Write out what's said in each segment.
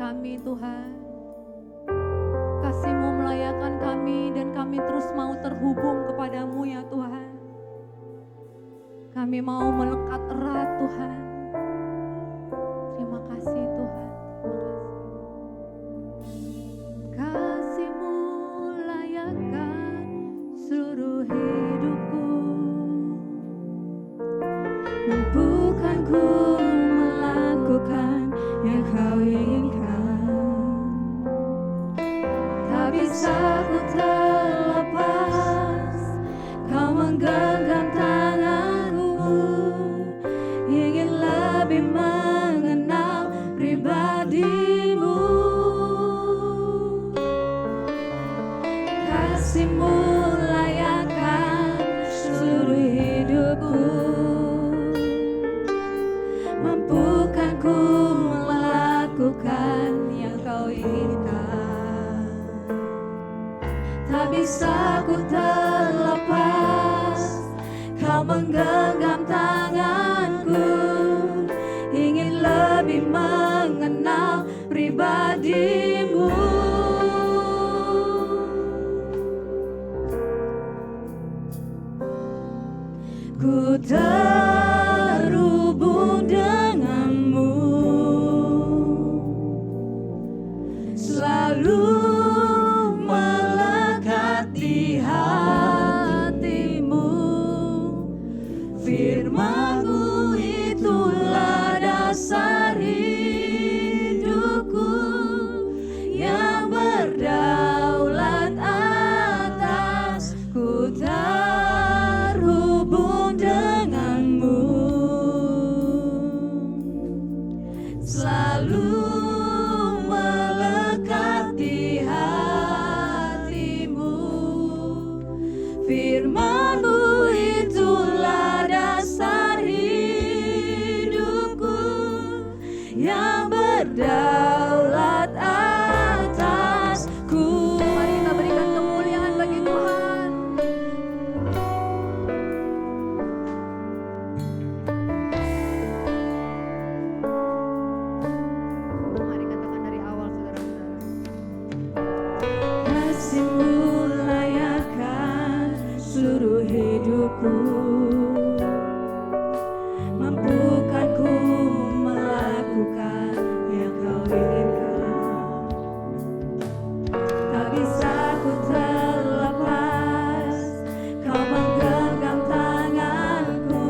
kami Tuhan. Kasih-Mu melayakan kami dan kami terus mau terhubung kepadamu ya Tuhan. Kami mau melekat erat Tuhan. Terima kasih Tuhan. Kasih-Mu layakan seluruh hidupku. Mampukan ku melakukan yang Kau inginkan. Tak bisa ku terlepas, Kau menggenggam tanganku. Ingin lebih mengenal pribadi-Mu. Kasih-Mu layakan seluruh hidupku. Mampukan ku melakukan yang Kau inginkan. Tak bisa ku terlepas, Kau menggenggam tanganku. Ingin lebih mengenal pribadi-Mu. Ku terhubung denganmu, selalu melekat di hatimu. Firman-Mu itulah dasar hidupku, yang berdaulat atasku. Terhubung denganmu, selalu melekat di hatimu. Firman-Mu itulah dasar hidupku, yang berdaulat atasku. Mari kita berikan kemuliaan bagi Tuhan. Mari katakan dari awal, saudara-saudara. Kasih-Mu layakan seluruh hidupku. Mampukan ku melakukan yang Kau inginkan. Tak bisa ku terlepas, Kau menggenggam tanganku.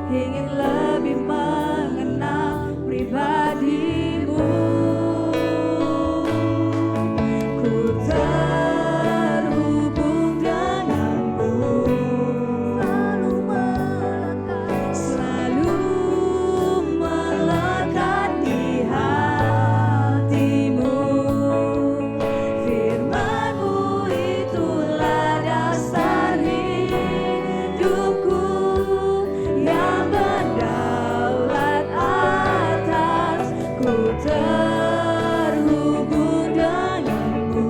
Ingin lebih mengenal pribadi-Mu. Ku terhubung denganmu, selalu melekat di hatimu. Firman-Mu itulah dasar hidupku, yang berdaulat atasku. Terhubung denganmu,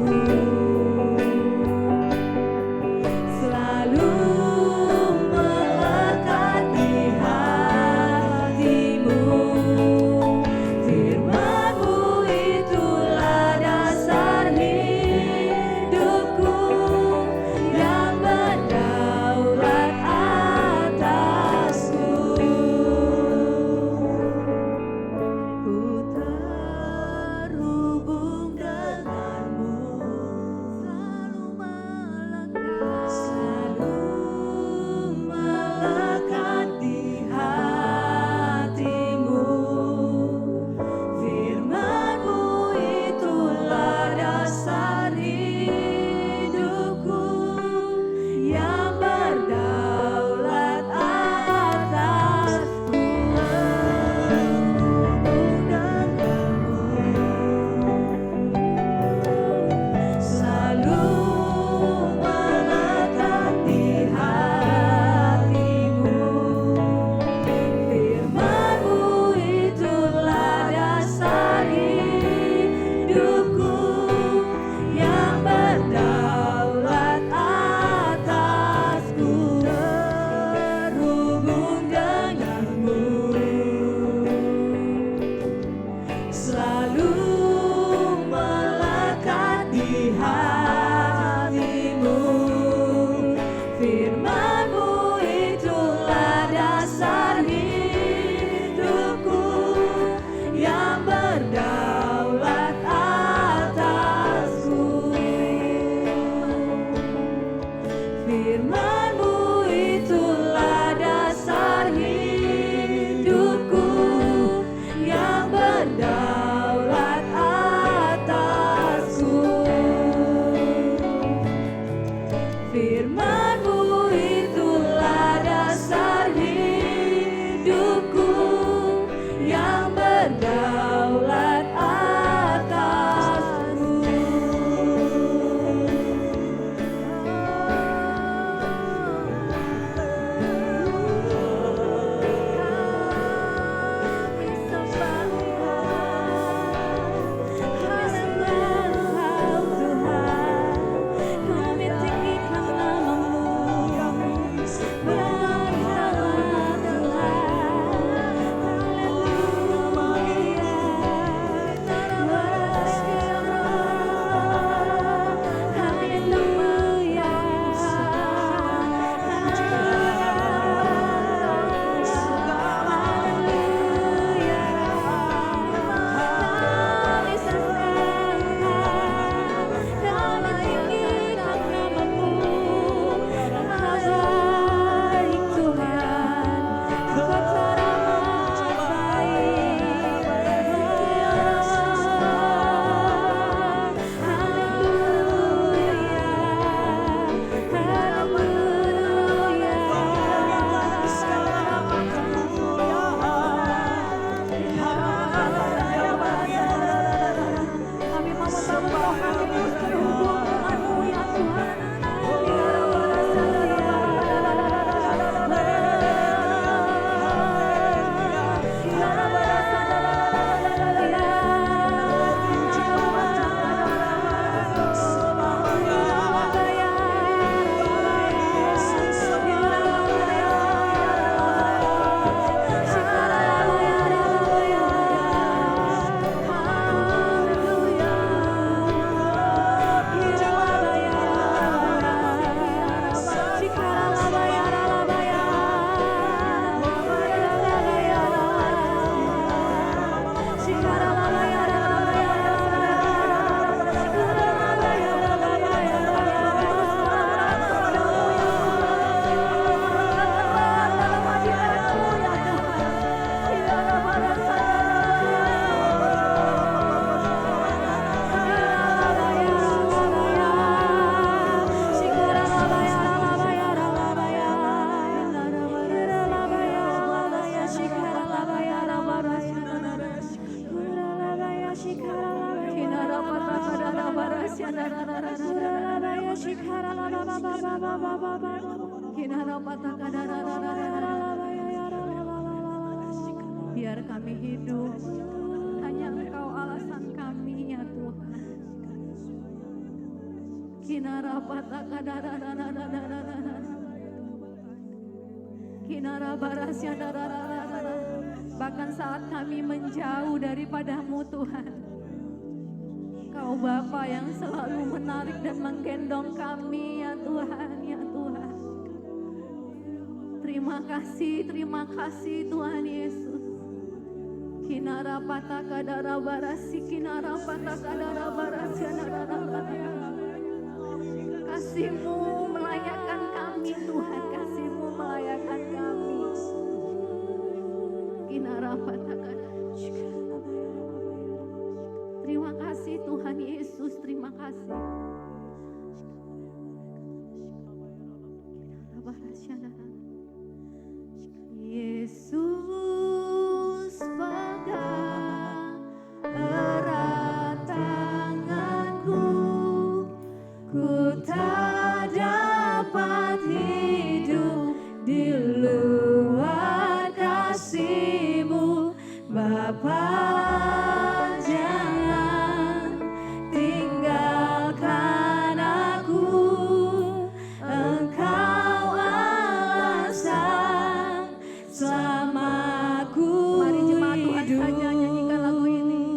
selalu melekat di hatimu. Firman-Mu itulah dasar hidupku, yang berdaulat atasku. Ku terhubung denganmu, selalu melekat di hatimu. Firman-Mu itulah dasar hidupku, yang berdaulat atasku. Selalu melekat di hatimu. Firman-Mu itulah dasar hidupku, yang berdaulat atasku. Terhubung denganmu, selalu Biar kami hidup, hanya Engkau alasan kami ya Tuhan. Bahkan saat kami menjauh daripada-Mu Tuhan, Kau Bapa yang selalu menarik dan menggendong kami ya Tuhan, ya Tuhan. Terima kasih Tuhan Yesus. Kinara pataka dara barasi, kinara pataka dara barasi, kasih-Mu melayakkan kami Tuhan, kasih-Mu melayakkan kami. Kinara pataka. Terima kasih Tuhan Yesus, terima kasih. Yesus pegang erat tanganku, ku tak dapat hidup di luar kasih-Mu Bapa. Jangan tinggalkan aku, Engkau alasan selama aku hidup. Mari jemaat Tuhan saja nyanyikan lagu ini.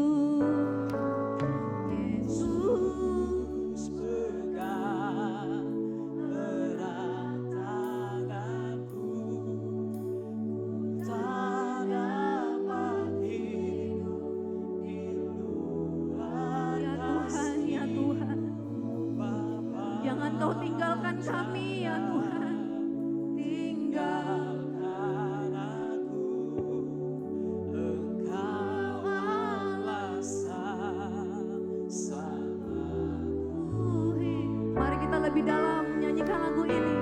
Yesus pegang erat tanganku, tak dapat hidup di luar. Ya Tuhan, ya Tuhan, jangan Kau tinggalkan kami ya Tuhan. Tinggalkan aku, Engkau alasan selalu. Mari kita lebih dalam menyanyikan lagu ini.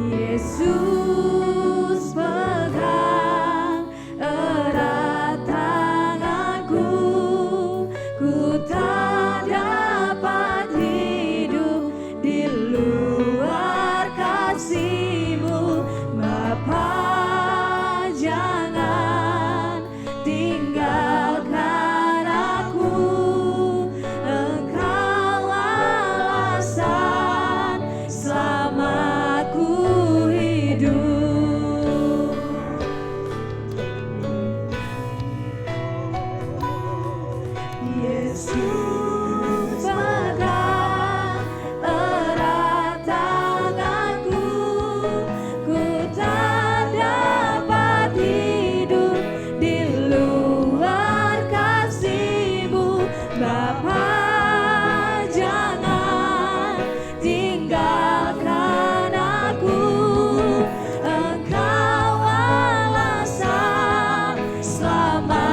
Yesus pegang erat tanganku, ku tak dapat hidup di luar kasih-Mu Bapa. Jangan tinggalkan aku, Engkau alasan selama aku hidup. Yesus pegang erat tanganku, ku tak dapat hidup di luar kasih-Mu Bapa. Jangan tinggalkan aku, Engkau alasan selama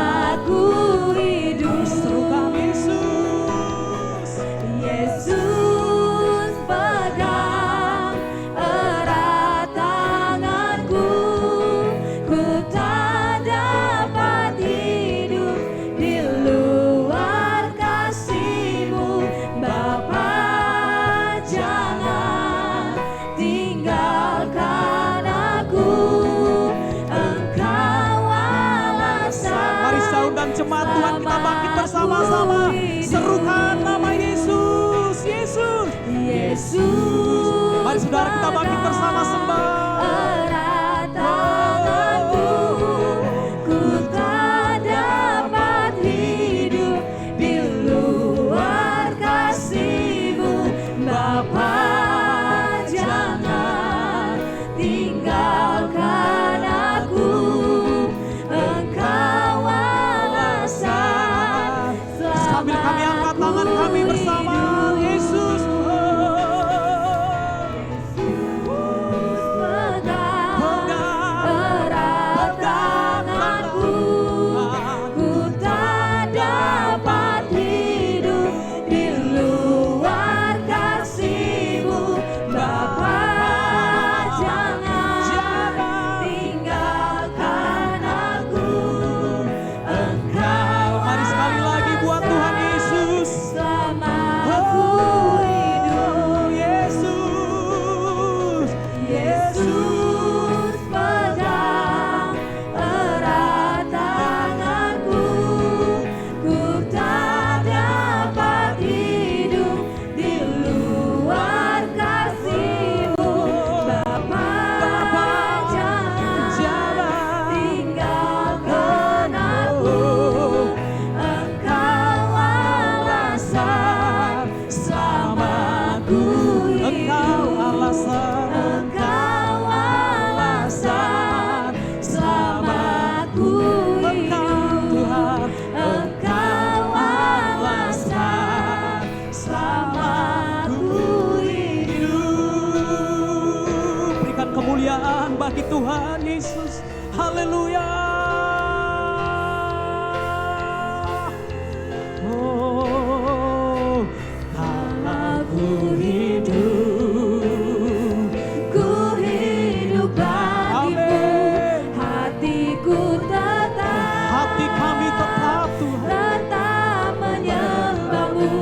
aku hidup. Serukan Yesus. Yesus pegang erat tanganku, ku tak dapat hidup di luar kasih-Mu Bapa. Jangan tinggalkan aku, Engkau alasan. Mari saudara dan jemaat Tuhan kita bangkit bersama-sama. Serukan nama Yesus, Yesus. Yesus. Mari saudara kita bangkit bersama sembah. Erat tanganku, ku tak dapat hidup di luar kasih-Mu Bapa. Jangan tinggalkan aku, Engkau alasan Sambil kami angkat tangan kami bersama Yesus. pegang Haleluya. Oh, kalau ku hidup bagimu. Hatiku tetap, Hati kami tetap Tuhan. tetap menyembahmu.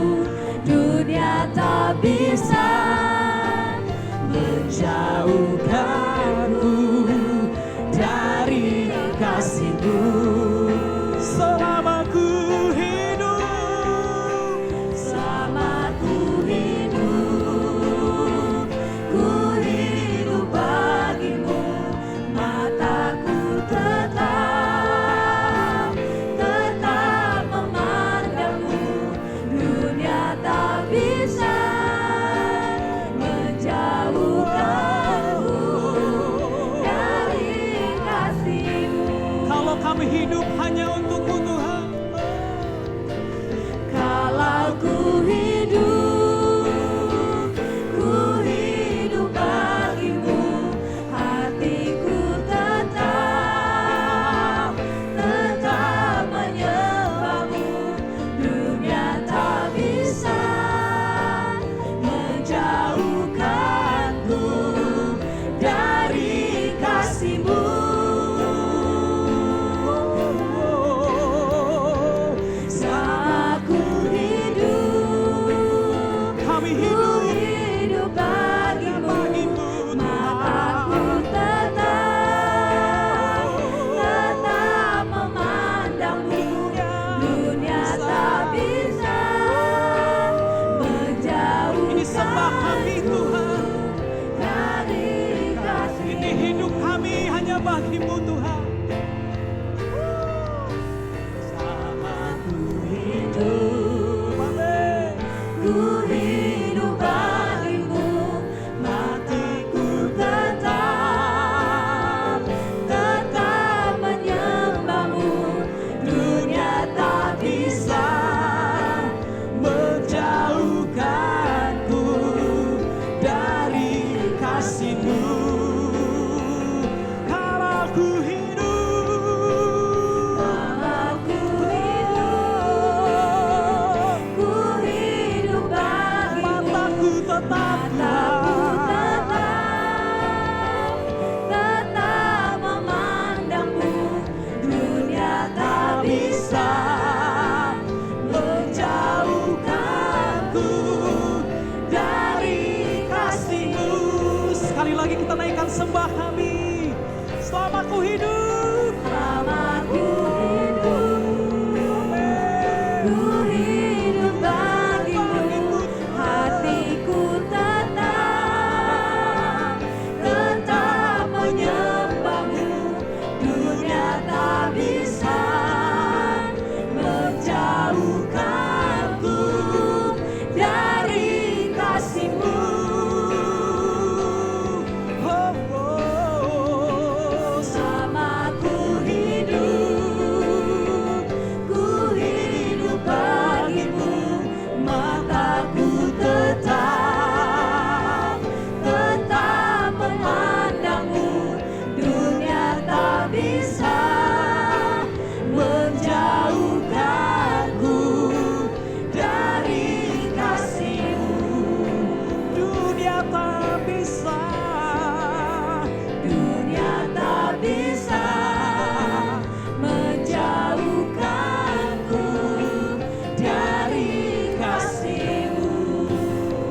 Dunia tak bisa Menjauhkanku dari kasih-Mu. Selama ku hidup, selama ku hidup bagimu. Mataku tetap memandangmu. Dunia tak bisa menjauhkanku dari kasih-Mu. kalau kami hidup hanya untuk-Mu Tuhan. Kalau ku hidup bagimu. Hatiku tetap menyembahmu. Dunia tak bisa menjauhkanku dari kasih-Mu. Selama ku Kami hidup hidup bagimu. bagimu Mataku tetap memandangmu. Dunia tak bisa Ini sembah kami Tuhan. menjauhkanku dari kasih. Ini hidup kami hanya bagi-Mu Tuhan. Sama ku hidup, amin. Ku hidup bagimu. Matiku tetap menyembahmu. Dunia tak bisa Menjauhkanku dari kasih-Mu. Kalau ku hidup, selama ku hidup bagimu. mataku tetap tetap memandangmu. Dunia tak bisa menjauhkanku dari kasih-Mu. Sekali lagi kita naikkan sembah kami. Selama ku hidup, Selama ku hidup bagimu. Hatiku tetap menyembahmu. Dunia tak bisa menjauhkanku dari kasih-Mu. oh, oh, Selama ku hidup bagimu. Mataku tetap memandangmu. Dunia tak bisa menjauhkanku dari kasih-Mu. dunia tak bisa. Dunia tak bisa menjauhkanku dari kasih-Mu.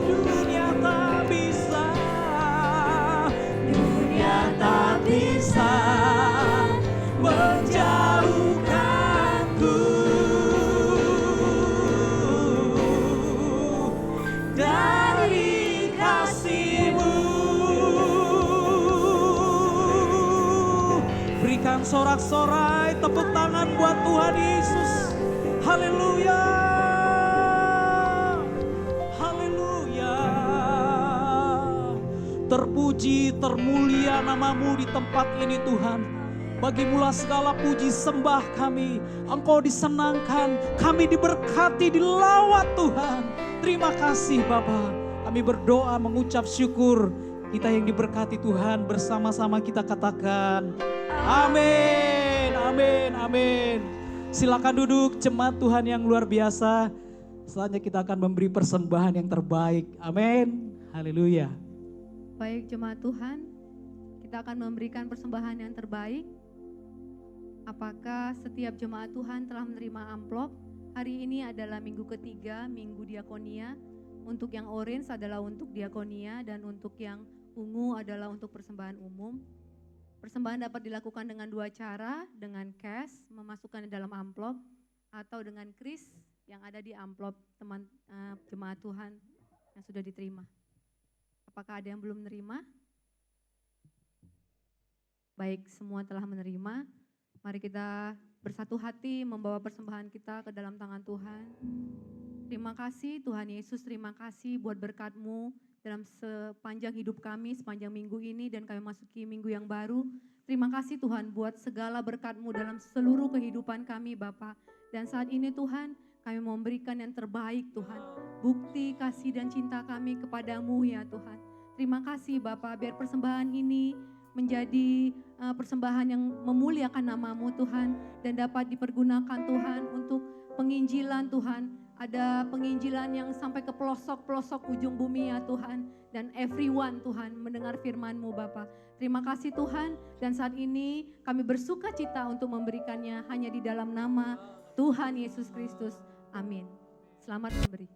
Dunia tak bisa. Dunia tak bisa menjauhkanku dari kasih-Mu. Berikan sorak-sorai tepuk tangan buat Tuhan Yesus. Haleluya. Haleluya. Terpuji, termulia nama-Mu di tempat ini Tuhan. Bagimulah segala puji sembah kami. Engkau disenangkan, kami diberkati, dilawat Tuhan. Terima kasih Bapa. Kami berdoa mengucap syukur Kita yang diberkati Tuhan, bersama-sama kita katakan amin, amin, amin. Silakan duduk jemaat Tuhan yang luar biasa. Selanjutnya kita akan memberi persembahan yang terbaik. Amin. Haleluya. Baik jemaat Tuhan, kita akan memberikan persembahan yang terbaik. Apakah setiap jemaat Tuhan telah menerima amplop? Hari ini adalah minggu ketiga, minggu diakonia. Untuk yang orange adalah untuk diakonia dan untuk yang ungu adalah untuk persembahan umum. Persembahan dapat dilakukan dengan dua cara, dengan cash, memasukkan di dalam amplop, atau dengan kris yang ada di amplop jemaat Tuhan yang sudah diterima. Apakah ada yang belum menerima? Baik, semua telah menerima. Mari kita bersatu hati membawa persembahan kita ke dalam tangan Tuhan. Terima kasih Tuhan Yesus, terima kasih buat berkat-Mu dalam sepanjang hidup kami, sepanjang minggu ini dan kami masuki minggu yang baru. Terima kasih Tuhan buat segala berkat-Mu dalam seluruh kehidupan kami Bapa. Dan saat ini Tuhan, kami memberikan yang terbaik Tuhan. Bukti kasih dan cinta kami kepadamu ya Tuhan. Terima kasih Bapa, biar persembahan ini menjadi persembahan yang memuliakan nama-Mu Tuhan. Dan dapat dipergunakan Tuhan untuk penginjilan Tuhan. Ada penginjilan yang sampai ke pelosok-pelosok ujung bumi ya Tuhan. Dan everyone Tuhan mendengar firman-Mu Bapa. Terima kasih Tuhan, dan saat ini kami bersuka cita untuk memberikannya hanya di dalam nama Tuhan Yesus Kristus. Amin. Selamat memberi.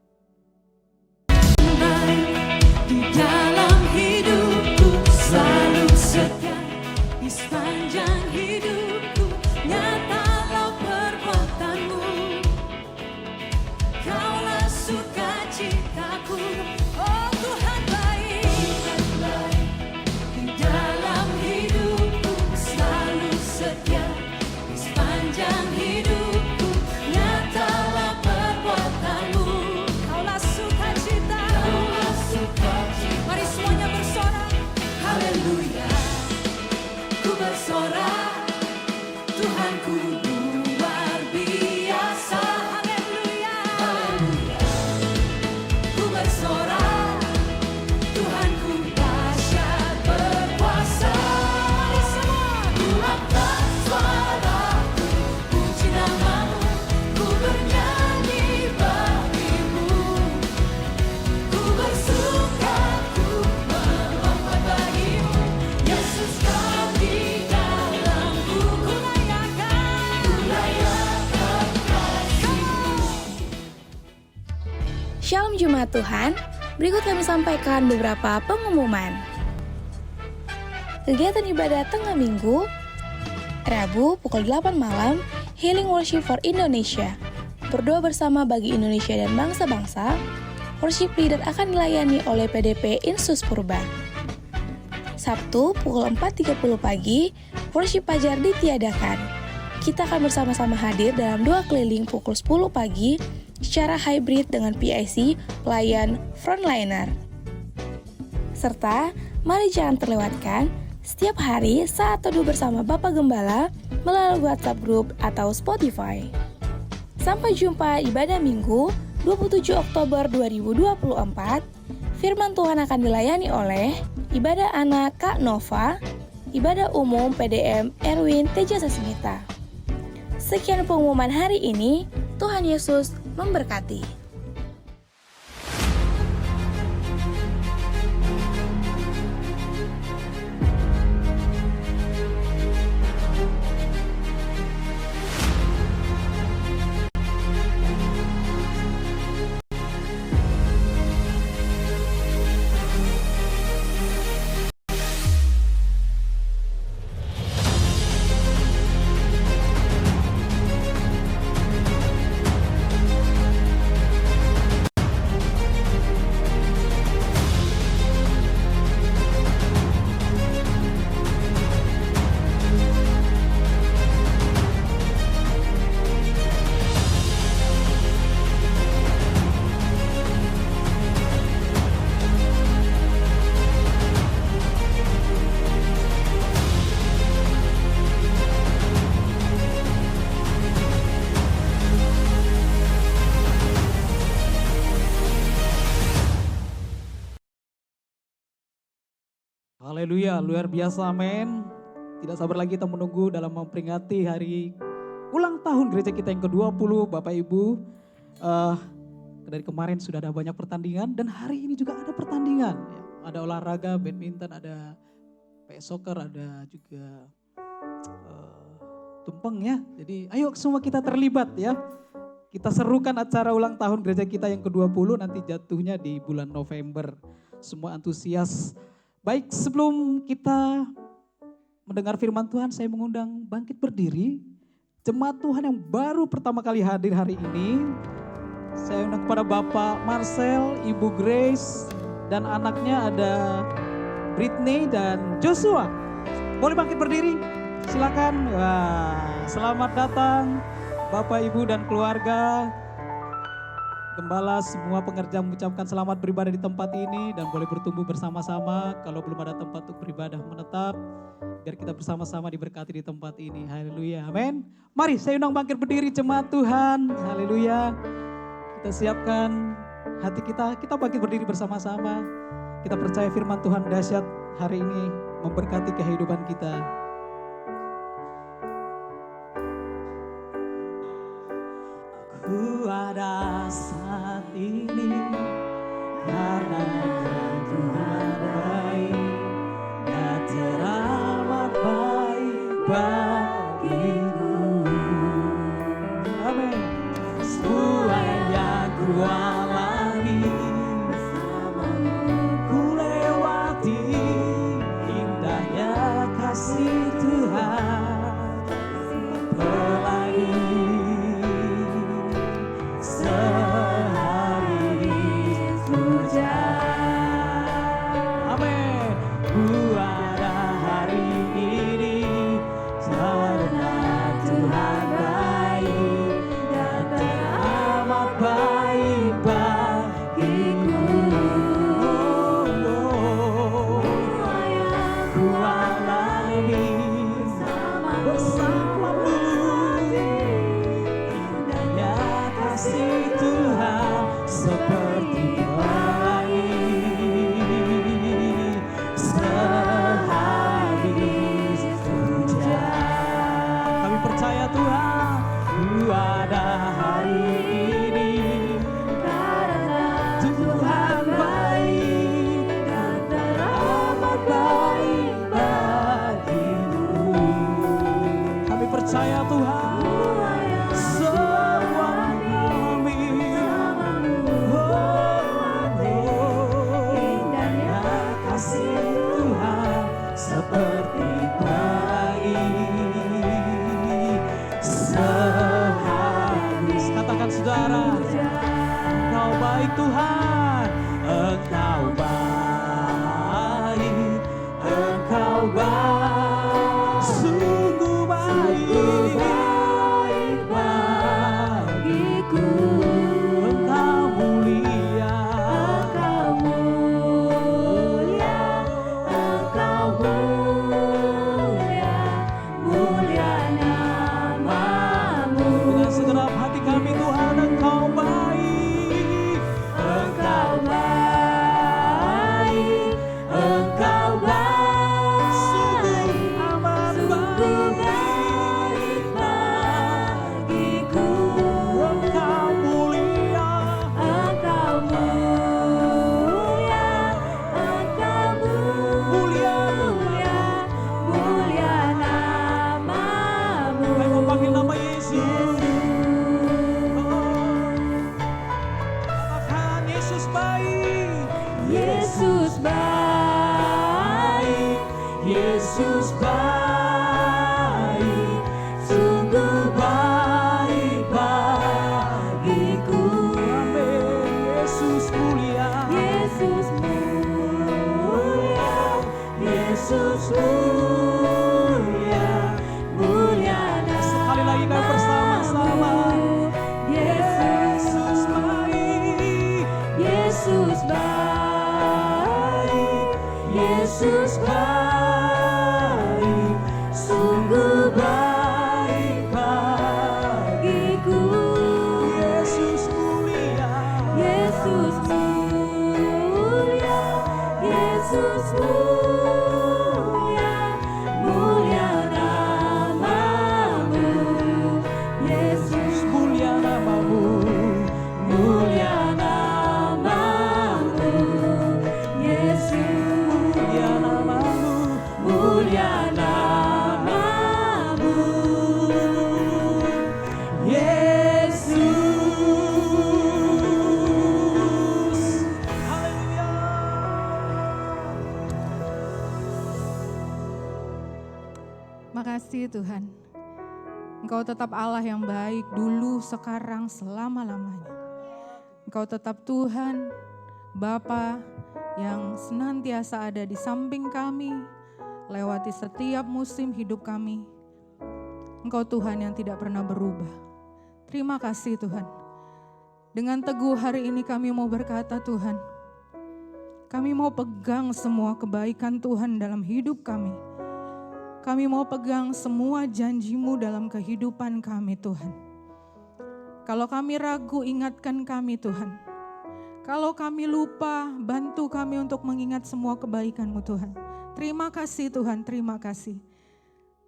Di dalam hidupku selalu setia, di sepanjang hidupku nyatalah perbuatan-Mu. Kaulah sukacitaku, oh Tuhan baik. Di dalam hidupku selalu setia, di sepanjang hidupku nyatalah perbuatan-Mu. Kaulah sukacita. Mari semuanya bersorak, haleluya. Ku bersorak, Tuhanku luar biasa, haleluya. Ku bersorak, Tuhanku dahsyat berkuasa. Mari semua, ku angkat suaraku, puji nama-Mu, ku bernyanyi bagimu. Ku bersuka, ku melompat bagimu, Yesus Kau di dalamku. Ku layakan kasih-Mu. Shalom Jemaat Tuhan, berikut kami sampaikan beberapa pengumuman. Kegiatan ibadah tengah minggu, Rabu pukul 8 malam, Healing Worship for Indonesia. Berdoa bersama bagi Indonesia dan bangsa-bangsa. Worship leader akan dilayani oleh PDP Insus Purba. Sabtu pukul 4.30 pagi, worship Fajar ditiadakan. Kita akan bersama-sama hadir dalam doa keliling pukul 10 pagi secara hybrid dengan PIC pelayan frontliner. Serta, mari jangan terlewatkan setiap hari saat teduh bersama Bapak Gembala melalui WhatsApp Group atau Spotify. Sampai jumpa ibadah Minggu 27 Oktober 2024. Firman Tuhan akan dilayani oleh ibadah anak Kak Nova, ibadah umum PDM Erwin Teja Sasmita. Sekian pengumuman hari ini. Tuhan Yesus memberkati. Haleluya, luar biasa, amin. Tidak sabar lagi kita menunggu dalam memperingati hari ulang tahun gereja kita yang ke-20, Bapak Ibu. Dari kemarin sudah ada banyak pertandingan dan hari ini juga ada pertandingan. Ya, ada olahraga, badminton, ada PS soccer, ada juga tumpeng ya. Jadi ayo semua kita terlibat ya. Kita serukan acara ulang tahun gereja kita yang ke-20 nanti jatuhnya di bulan November. Semua antusias. Baik, sebelum kita mendengar firman Tuhan, saya mengundang bangkit berdiri. Jemaat Tuhan yang baru pertama kali hadir hari ini. Saya undang kepada Bapak Marcel, Ibu Grace, dan anaknya ada Britney dan Joshua. Boleh bangkit berdiri? Silakan. Wah, selamat datang Bapak, Ibu, dan keluarga. Gembala semua pengerja mengucapkan selamat beribadah di tempat ini dan boleh bertumbuh bersama-sama. Kalau belum ada tempat untuk beribadah menetap, biar kita bersama-sama diberkati di tempat ini. Haleluya, amin. Mari saya undang bangkit berdiri jemaat Tuhan. Haleluya. Kita siapkan hati kita bangkit berdiri bersama-sama. Kita percaya firman Tuhan dahsyat hari ini memberkati kehidupan kita. Ku ada saat ini karena Tuhan baik, dan teramat baik bagiku. Amin. Semua yang ku alami bersamamu, ku lewati indahnya kasih Tuhan. Pelangi Yesus baik, kasih Tuhan. Engkau tetap Allah yang baik dulu, sekarang, selama-lamanya. Engkau tetap Tuhan, Bapa yang senantiasa ada di samping kami, lewati setiap musim hidup kami. Engkau Tuhan yang tidak pernah berubah. Terima kasih Tuhan. Dengan teguh hari ini kami mau berkata Tuhan, kami mau pegang semua kebaikan Tuhan dalam hidup kami. Kami mau pegang semua janji-Mu dalam kehidupan kami Tuhan. Kalau kami ragu, ingatkan kami Tuhan. Kalau kami lupa, bantu kami untuk mengingat semua kebaikan-Mu Tuhan. Terima kasih Tuhan, terima kasih.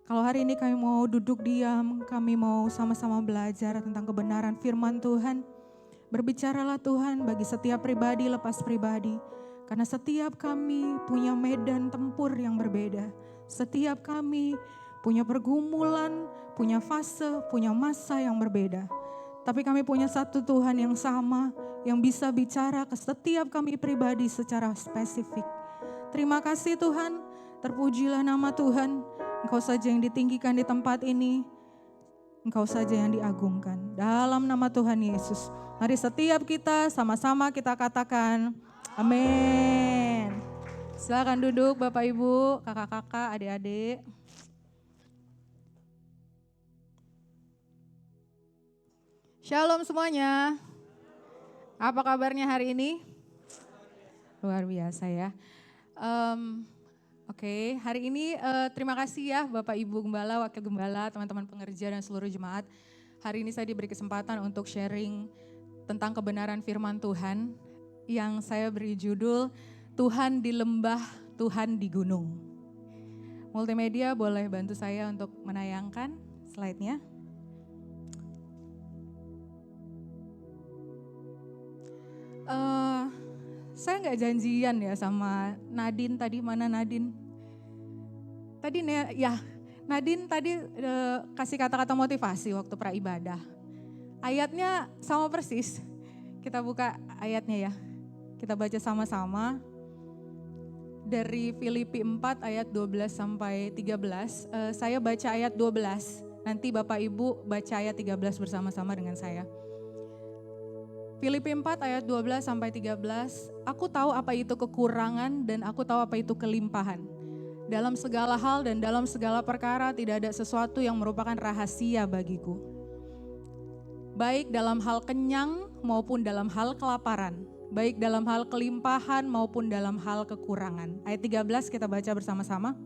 Kalau hari ini kami mau duduk diam, kami mau sama-sama belajar tentang kebenaran firman Tuhan. Berbicaralah Tuhan bagi setiap pribadi lepas pribadi. Karena setiap kami punya medan tempur yang berbeda. Setiap kami punya pergumulan, punya fase, punya masa yang berbeda. Tapi kami punya satu Tuhan yang sama, yang bisa bicara ke setiap kami pribadi secara spesifik. Terima kasih Tuhan, terpujilah nama Tuhan. Engkau saja yang ditinggikan di tempat ini, Engkau saja yang diagungkan. Dalam nama Tuhan Yesus, mari setiap kita sama-sama kita katakan, amin. Silakan duduk Bapak Ibu, kakak-kakak, adik-adik. Shalom semuanya. Apa kabarnya hari ini? Luar biasa ya. Oke, hari ini terima kasih ya Bapak Ibu Gembala, Wakil Gembala, teman-teman pengerja dan seluruh jemaat. Hari ini saya diberi kesempatan untuk sharing tentang kebenaran firman Tuhan yang saya beri judul Tuhan di lembah, Tuhan di gunung. Multimedia boleh bantu saya untuk menayangkan slide-nya. Saya nggak janjian ya sama Nadine tadi, mana Nadine? Tadi ya, Nadine tadi kasih kata-kata motivasi waktu praibadah. Ayatnya sama persis, kita buka ayatnya ya. Kita baca sama-sama. Dari Filipi 4 ayat 12 sampai 13, saya baca ayat 12, nanti Bapak Ibu baca ayat 13 bersama-sama dengan saya. Filipi 4 ayat 12 sampai 13, aku tahu apa itu kekurangan dan aku tahu apa itu kelimpahan. Dalam segala hal dan dalam segala perkara tidak ada sesuatu yang merupakan rahasia bagiku. Baik dalam hal kenyang maupun dalam hal kelaparan. Baik dalam hal kelimpahan maupun dalam hal kekurangan. Ayat 13 kita baca bersama-sama.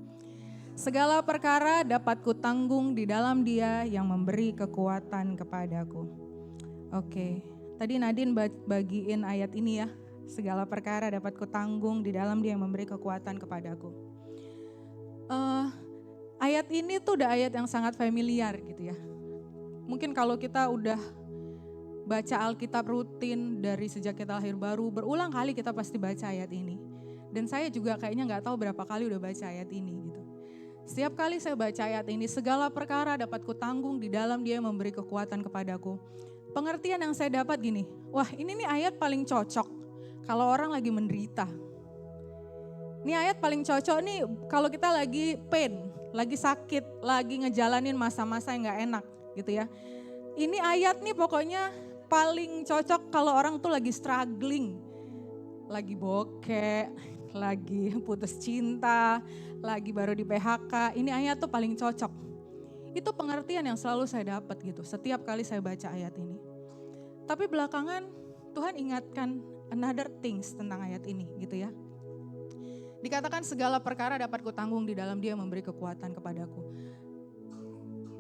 Segala perkara dapat kutanggung di dalam Dia yang memberi kekuatan kepadaku. Oke, tadi Nadine bagiin ayat ini ya. Segala perkara dapat kutanggung di dalam Dia yang memberi kekuatan kepadaku. Ayat ini tuh udah ayat yang sangat familiar gitu ya. Mungkin kalau kita udah baca Alkitab rutin dari sejak kita lahir baru, berulang kali kita pasti baca ayat ini. Dan saya juga kayaknya gak tahu berapa kali udah baca ayat ini gitu. Setiap kali saya baca ayat ini, segala perkara dapat kutanggung di dalam Dia yang memberi kekuatan kepadaku. Pengertian yang saya dapat gini, wah ini nih ayat paling cocok kalau orang lagi menderita. Ini ayat paling cocok nih kalau kita lagi pain, lagi sakit, lagi ngejalanin masa-masa yang gak enak gitu ya. Ini ayat nih pokoknya paling cocok kalau orang tuh lagi struggling, lagi bokeh, lagi putus cinta, lagi baru di PHK. Ini ayat tuh paling cocok. Itu pengertian yang selalu saya dapat gitu setiap kali saya baca ayat ini. Tapi belakangan Tuhan ingatkan another things tentang ayat ini gitu ya. Dikatakan segala perkara dapat kutanggung di dalam Dia memberi kekuatan kepadaku.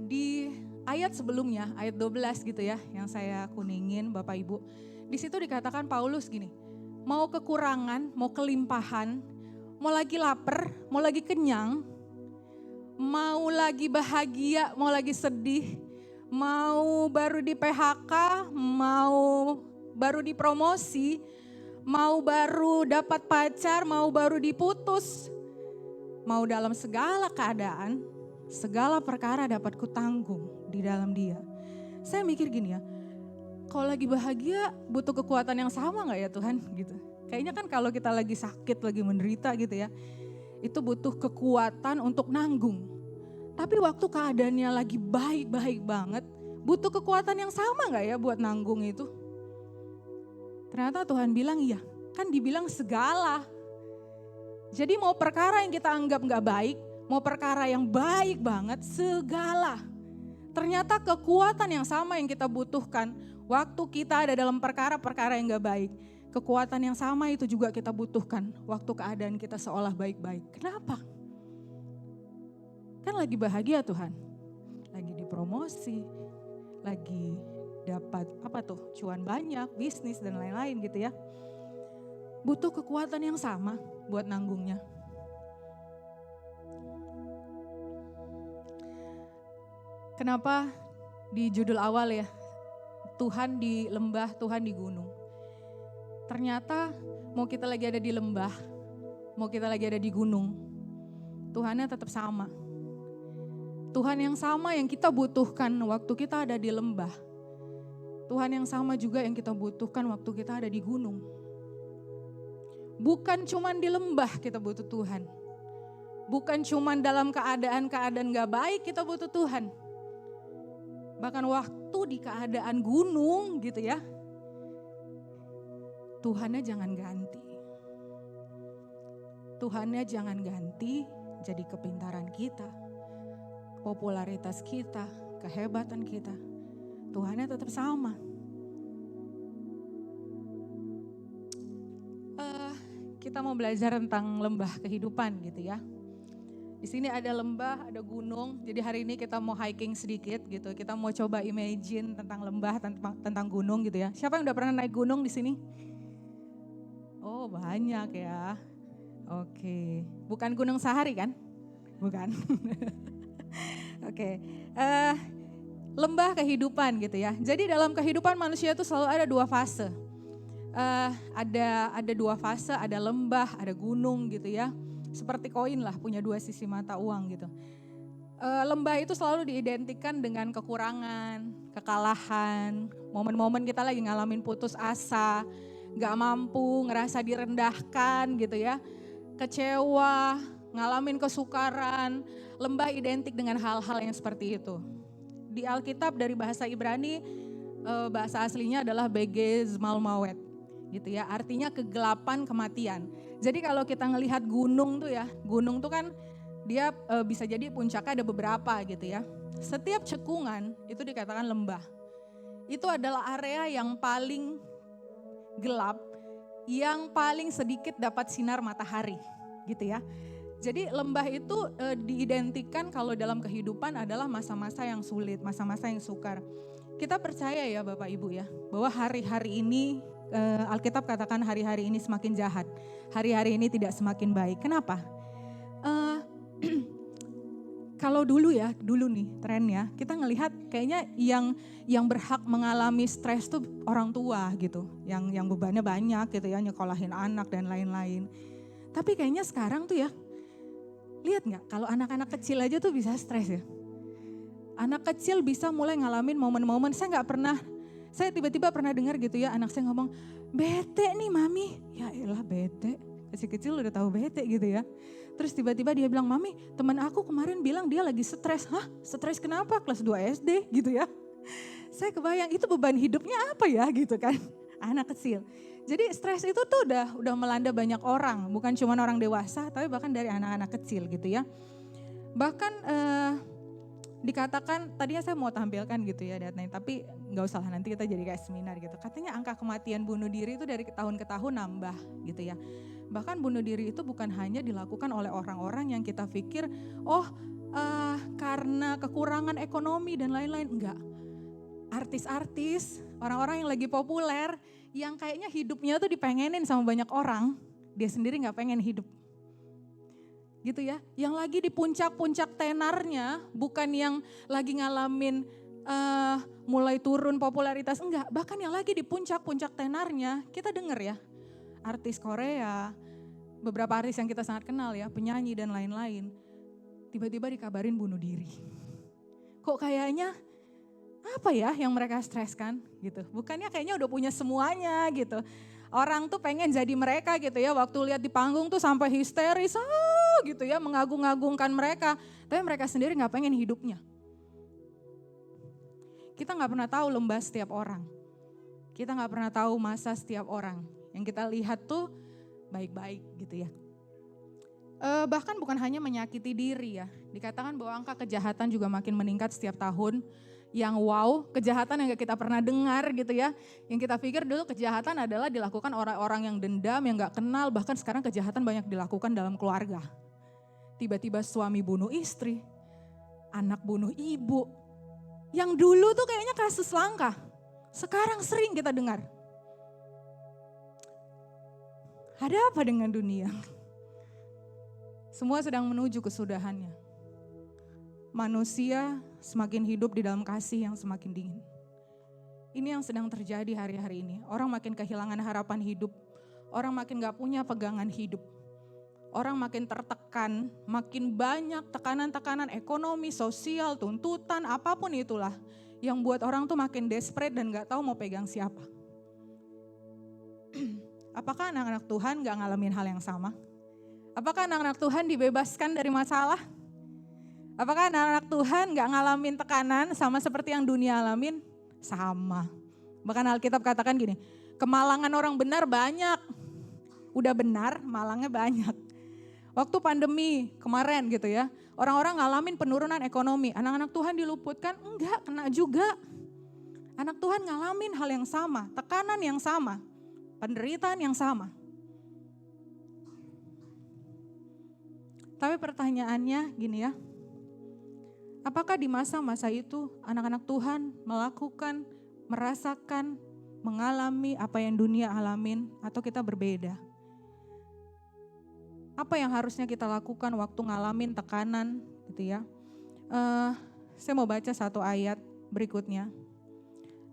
Di ayat sebelumnya, ayat 12 gitu ya, yang saya kuningin Bapak Ibu. Di situ dikatakan Paulus gini, mau kekurangan, mau kelimpahan, mau lagi lapar, mau lagi kenyang, mau lagi bahagia, mau lagi sedih, mau baru di PHK, mau baru dipromosi, mau baru dapat pacar, mau baru diputus, mau dalam segala keadaan, segala perkara dapat kutanggung di dalam Dia. Saya mikir gini ya, kalau lagi bahagia butuh kekuatan yang sama gak ya Tuhan gitu. Kayaknya kan kalau kita lagi sakit, lagi menderita gitu ya, itu butuh kekuatan untuk nanggung. Tapi waktu keadaannya lagi baik-baik banget, butuh kekuatan yang sama gak ya buat nanggung itu? Ternyata Tuhan bilang iya, kan dibilang segala. Jadi mau perkara yang kita anggap gak baik, mau perkara yang baik banget, segala. Ternyata kekuatan yang sama yang kita butuhkan waktu kita ada dalam perkara-perkara yang gak baik. Kekuatan yang sama itu juga kita butuhkan waktu keadaan kita seolah baik-baik. Kenapa? Kan lagi bahagia Tuhan, lagi dipromosi, lagi dapat cuan banyak, bisnis dan lain-lain gitu ya. Butuh kekuatan yang sama buat nanggungnya. Kenapa di judul awal ya, Tuhan di lembah, Tuhan di gunung. Ternyata mau kita lagi ada di lembah, mau kita lagi ada di gunung, Tuhannya tetap sama. Tuhan yang sama yang kita butuhkan waktu kita ada di lembah. Tuhan yang sama juga yang kita butuhkan waktu kita ada di gunung. Bukan cuman di lembah kita butuh Tuhan. Bukan cuman dalam keadaan-keadaan gak baik kita butuh Tuhan. Bahkan waktu di keadaan gunung gitu ya, Tuhannya jangan ganti. Tuhannya jangan ganti jadi kepintaran kita, popularitas kita, kehebatan kita. Tuhannya tetap sama. Kita mau belajar tentang lembah kehidupan gitu ya. Di sini ada lembah, ada gunung. Jadi hari ini kita mau hiking sedikit gitu. Kita mau coba imagine tentang lembah, tentang gunung gitu ya. Siapa yang udah pernah naik gunung di sini? Oh banyak ya. Oke, bukan Gunung Sahari kan? Bukan. Oke. Lembah kehidupan gitu ya. Jadi dalam kehidupan manusia itu selalu ada dua fase. Ada dua fase, ada lembah, ada gunung gitu ya. Seperti koin lah, punya dua sisi mata uang gitu. Lembah itu selalu diidentikan dengan kekurangan, kekalahan, momen-momen kita lagi ngalamin putus asa, gak mampu, ngerasa direndahkan gitu ya, kecewa, ngalamin kesukaran. Lembah identik dengan hal-hal yang seperti itu. Di Alkitab dari bahasa Ibrani, bahasa aslinya adalah Bege Zmal Mawet gitu ya, artinya kegelapan kematian. Jadi kalau kita ngelihat gunung tuh ya, gunung tuh kan dia bisa jadi puncaknya ada beberapa gitu ya. Setiap cekungan itu dikatakan lembah. Itu adalah area yang paling gelap, yang paling sedikit dapat sinar matahari gitu ya. Jadi lembah itu diidentikan kalau dalam kehidupan adalah masa-masa yang sulit, masa-masa yang sukar. Kita percaya ya Bapak Ibu ya, bahwa hari-hari ini Alkitab katakan hari-hari ini semakin jahat, hari-hari ini tidak semakin baik. Kenapa? Kalau dulu nih trennya, kita ngelihat kayaknya yang berhak mengalami stres tuh orang tua gitu, yang bebannya banyak gitu ya, nyekolahin anak dan lain-lain. Tapi kayaknya sekarang tuh ya, lihat nggak? Kalau anak-anak kecil aja tuh bisa stres ya. Anak kecil bisa mulai ngalamin momen-momen, saya tiba-tiba pernah dengar gitu ya, anak saya ngomong, bete nih mami. Ya elah bete, kecil-kecil udah tahu bete gitu ya. Terus tiba-tiba dia bilang, mami teman aku kemarin bilang dia lagi stres. Hah, stres kenapa? Kelas 2 SD gitu ya. Saya kebayang itu beban hidupnya apa ya gitu kan, anak kecil. Jadi stres itu tuh udah melanda banyak orang, bukan cuma orang dewasa, tapi bahkan dari anak-anak kecil gitu ya. Bahkan dikatakan, tadinya saya mau tampilkan gitu ya datanya, tapi gak usah lah, nanti kita jadi kayak seminar gitu. Katanya angka kematian bunuh diri itu dari tahun ke tahun nambah gitu ya. Bahkan bunuh diri itu bukan hanya dilakukan oleh orang-orang yang kita pikir, karena kekurangan ekonomi dan lain-lain, enggak. Artis-artis, orang-orang yang lagi populer, yang kayaknya hidupnya tuh dipengenin sama banyak orang, dia sendiri gak pengen hidup. Gitu ya, yang lagi di puncak-puncak tenarnya, bukan yang lagi ngalamin mulai turun popularitas, enggak. Bahkan yang lagi di puncak-puncak tenarnya, kita dengar ya, artis Korea, beberapa artis yang kita sangat kenal ya, penyanyi dan lain-lain, tiba-tiba dikabarin bunuh diri. Kok kayaknya apa ya yang mereka streskan gitu, bukannya kayaknya udah punya semuanya gitu. Orang tuh pengen jadi mereka gitu ya, waktu lihat di panggung tuh sampai histeris, gitu ya, mengagung-agungkan mereka. Tapi mereka sendiri gak pengen hidupnya. Kita gak pernah tahu lembah setiap orang. Kita gak pernah tahu masa setiap orang. Yang kita lihat tuh baik-baik gitu ya. Bahkan bukan hanya menyakiti diri ya. Dikatakan bahwa angka kejahatan juga makin meningkat setiap tahun. Yang wow, kejahatan yang gak kita pernah dengar gitu ya. Yang kita pikir dulu kejahatan adalah dilakukan orang-orang yang dendam, yang gak kenal. Bahkan sekarang kejahatan banyak dilakukan dalam keluarga. Tiba-tiba suami bunuh istri, anak bunuh ibu. Yang dulu tuh kayaknya kasus langka. Sekarang sering kita dengar. Ada apa dengan dunia? Semua sedang menuju kesudahannya. Manusia semakin hidup di dalam kasih yang semakin dingin. Ini yang sedang terjadi hari-hari ini. Orang makin kehilangan harapan hidup. Orang makin gak punya pegangan hidup. Orang makin tertekan, makin banyak tekanan-tekanan ekonomi, sosial, tuntutan, apapun itulah. Yang buat orang tuh makin desperate dan gak tahu mau pegang siapa. Apakah anak-anak Tuhan gak ngalamin hal yang sama? Apakah anak-anak Tuhan dibebaskan dari masalah? Apakah anak-anak Tuhan gak ngalamin tekanan sama seperti yang dunia alamin? Sama. Bahkan Alkitab katakan gini, kemalangan orang benar banyak. Udah benar, malangnya banyak. Waktu pandemi kemarin gitu ya, orang-orang ngalamin penurunan ekonomi. Anak-anak Tuhan diluputkan? Enggak, kena juga. Anak Tuhan ngalamin hal yang sama, tekanan yang sama, penderitaan yang sama. Tapi pertanyaannya gini ya, apakah di masa-masa itu anak-anak Tuhan melakukan, merasakan, mengalami apa yang dunia alamin atau kita berbeda? Apa yang harusnya kita lakukan waktu ngalamin tekanan gitu ya. Saya mau baca satu ayat berikutnya.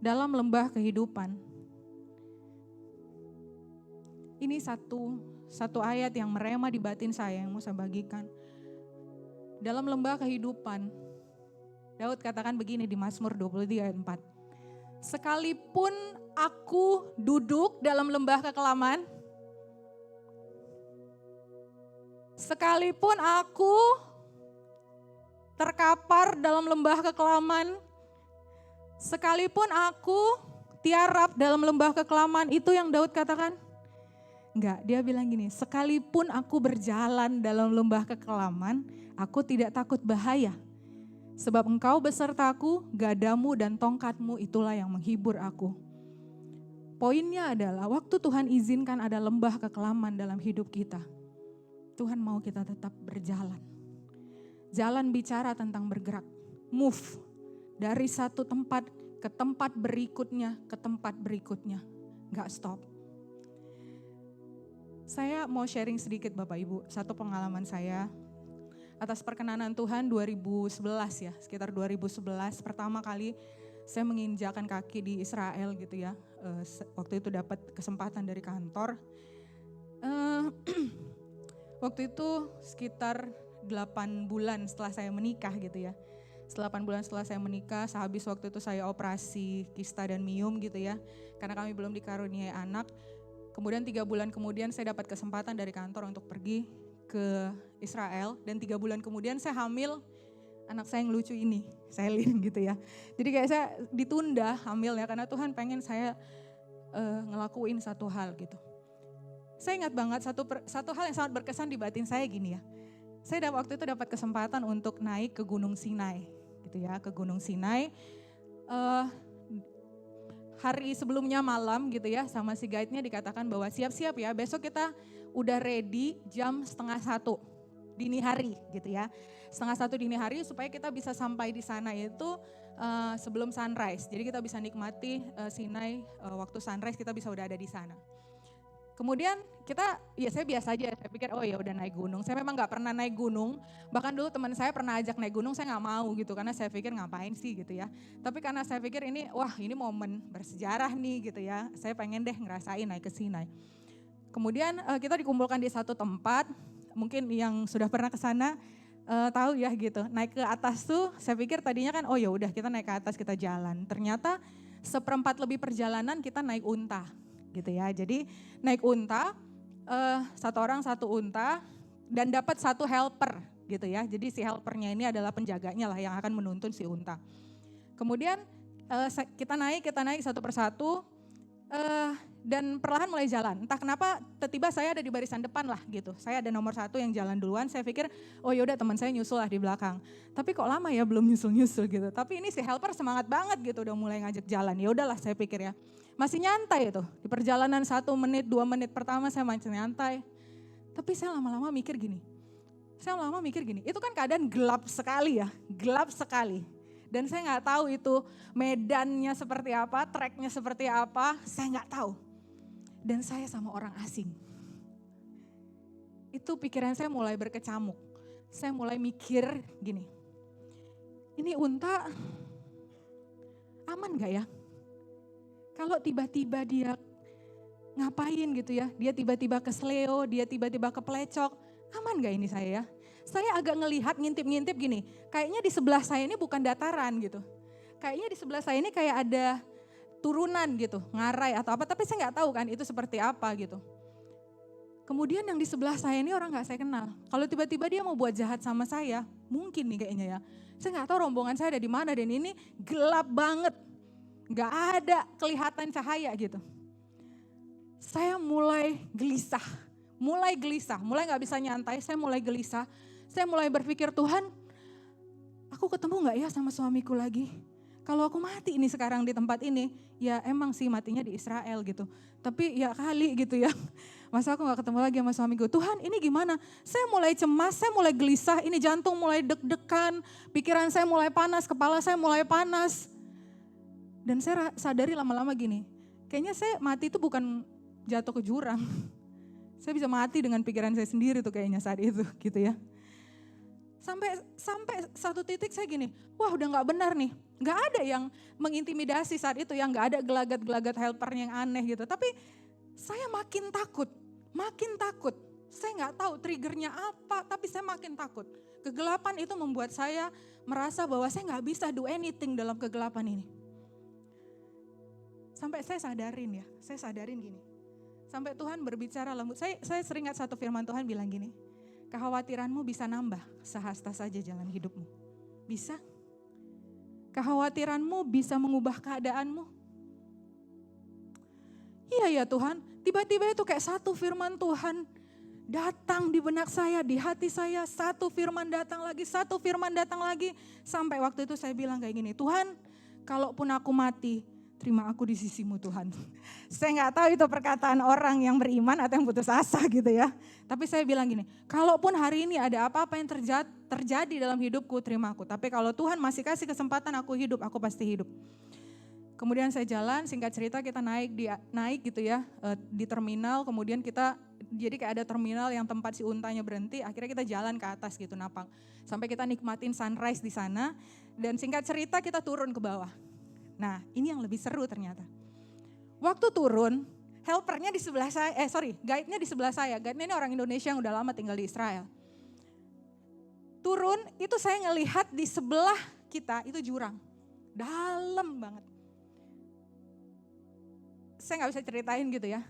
Dalam lembah kehidupan. Ini satu ayat yang merema di batin saya yang mau saya bagikan. Dalam lembah kehidupan. Daud katakan begini di Mazmur 23 ayat 4. Sekalipun aku duduk dalam lembah kekelaman, sekalipun aku terkapar dalam lembah kekelaman, sekalipun aku tiarap dalam lembah kekelaman, itu yang Daud katakan? Enggak, dia bilang gini, sekalipun aku berjalan dalam lembah kekelaman, aku tidak takut bahaya. Sebab engkau besertaku, gadamu dan tongkatmu itulah yang menghibur aku. Poinnya adalah waktu Tuhan izinkan ada lembah kekelaman dalam hidup kita, Tuhan mau kita tetap berjalan. Jalan bicara tentang bergerak, move dari satu tempat ke tempat berikutnya, ke tempat berikutnya, gak stop. Saya mau sharing sedikit Bapak Ibu, satu pengalaman saya atas perkenanan Tuhan 2011 ya, sekitar 2011 pertama kali saya menginjakan kaki di Israel gitu ya. Waktu itu dapat kesempatan dari kantor. Waktu itu sekitar 8 bulan setelah saya menikah gitu ya. Setelah 8 bulan setelah saya menikah, sehabis waktu itu saya operasi kista dan miom gitu ya. Karena kami belum dikaruniai anak. Kemudian 3 bulan kemudian saya dapat kesempatan dari kantor untuk pergi ke Israel. Dan 3 bulan kemudian saya hamil anak saya yang lucu ini, Selin gitu ya. Jadi kayak saya ditunda hamilnya karena Tuhan pengen saya ngelakuin satu hal gitu. Saya ingat banget satu hal yang sangat berkesan di batin saya gini ya. Saya waktu itu dapat kesempatan untuk naik ke Gunung Sinai gitu ya, ke Gunung Sinai. Hari sebelumnya malam gitu ya, sama si guide-nya dikatakan bahwa siap-siap ya, besok kita udah ready jam 12:30 dini hari gitu ya. 12:30 dini hari supaya kita bisa sampai di sana itu sebelum sunrise. Jadi kita bisa nikmati Sinai waktu sunrise, kita bisa udah ada di sana. Kemudian saya biasa aja, saya pikir oh ya udah naik gunung. Saya memang gak pernah naik gunung, bahkan dulu teman saya pernah ajak naik gunung, saya gak mau gitu. Karena saya pikir ngapain sih gitu ya. Tapi karena saya pikir ini momen bersejarah nih gitu ya. Saya pengen deh ngerasain naik ke Sinai. Kemudian kita dikumpulkan di satu tempat, mungkin yang sudah pernah ke sana tahu ya gitu. Naik ke atas tuh saya pikir tadinya kan oh ya udah kita naik ke atas kita jalan. Ternyata 1/4 lebih perjalanan kita naik unta. Gitu ya, jadi naik unta, satu orang satu unta, dan dapat satu helper gitu ya. Jadi si helpernya ini adalah penjaganya lah yang akan menuntun si unta. Kemudian kita naik satu persatu dan perlahan mulai jalan. Entah kenapa tiba-tiba saya ada di barisan depan lah gitu. Saya ada nomor 1 yang jalan duluan. Saya pikir oh yaudah teman saya nyusul lah di belakang. Tapi kok lama ya belum nyusul gitu. Tapi ini si helper semangat banget gitu udah mulai ngajak jalan. Ya udahlah saya pikir ya. Masih nyantai itu. Di perjalanan 1 menit 2 menit pertama saya masih nyantai. Tapi saya lama-lama mikir gini. Itu kan keadaan gelap sekali ya. Gelap sekali. Dan saya nggak tahu itu medannya seperti apa, treknya seperti apa, saya nggak tahu. Dan saya sama orang asing. Itu pikiran saya mulai berkecamuk. Saya mulai mikir gini, ini unta aman gak ya? Kalau tiba-tiba dia ngapain gitu ya, dia tiba-tiba kesleo, dia tiba-tiba kepelecok, aman gak ini saya ya? Saya agak ngelihat ngintip-ngintip gini, kayaknya di sebelah saya ini bukan dataran gitu. Kayaknya di sebelah saya ini kayak ada turunan gitu, ngarai atau apa, tapi saya nggak tahu kan itu seperti apa gitu. Kemudian yang di sebelah saya ini orang nggak saya kenal. Kalau tiba-tiba dia mau buat jahat sama saya, mungkin nih kayaknya ya. Saya nggak tahu rombongan saya ada di mana dan ini gelap banget, nggak ada kelihatan cahaya gitu. Saya mulai gelisah, mulai nggak bisa nyantai, saya mulai gelisah. Saya mulai berpikir, Tuhan, aku ketemu gak ya sama suamiku lagi? Kalau aku mati ini sekarang di tempat ini, ya emang sih matinya di Israel gitu. Tapi ya kali gitu ya, masa aku gak ketemu lagi sama suamiku. Tuhan ini gimana? Saya mulai cemas, saya mulai gelisah, ini jantung mulai deg-degan, pikiran saya mulai panas, kepala saya mulai panas. Dan saya sadari lama-lama gini, kayaknya saya mati itu bukan jatuh ke jurang. Saya bisa mati dengan pikiran saya sendiri tuh kayaknya saat itu gitu ya. Sampai satu titik saya gini, wah udah gak benar nih. Gak ada yang mengintimidasi saat itu, yang gak ada gelagat-gelagat helpernya yang aneh gitu. Tapi saya makin takut. Saya gak tahu triggernya apa, tapi saya makin takut. Kegelapan itu membuat saya merasa bahwa saya gak bisa do anything dalam kegelapan ini. Sampai saya sadarin gini. Sampai Tuhan berbicara lembut. Saya sering ingat satu firman Tuhan bilang gini, kekhawatiranmu bisa nambah sehasta saja jalan hidupmu. Bisa. Kekhawatiranmu bisa mengubah keadaanmu. Iya ya Tuhan, tiba-tiba itu kayak satu firman Tuhan datang di benak saya, di hati saya, satu firman datang lagi. Sampai waktu itu saya bilang kayak gini, Tuhan kalaupun aku mati, terima aku di sisimu Tuhan. Saya gak tahu itu perkataan orang yang beriman atau yang putus asa gitu ya. Tapi saya bilang gini, kalaupun hari ini ada apa-apa yang terjadi dalam hidupku, terima aku. Tapi kalau Tuhan masih kasih kesempatan aku hidup, aku pasti hidup. Kemudian saya jalan, singkat cerita kita naik gitu ya di terminal. Kemudian kita jadi kayak ada terminal yang tempat si untanya berhenti. Akhirnya kita jalan ke atas gitu napang. Sampai kita nikmatin sunrise di sana. Dan singkat cerita kita turun ke bawah. Nah ini yang lebih seru ternyata. Waktu turun, helpernya di sebelah saya, guide-nya di sebelah saya. Guide-nya ini orang Indonesia yang udah lama tinggal di Israel. Turun, itu saya ngelihat di sebelah kita itu jurang. Dalam banget. Saya gak bisa ceritain gitu ya.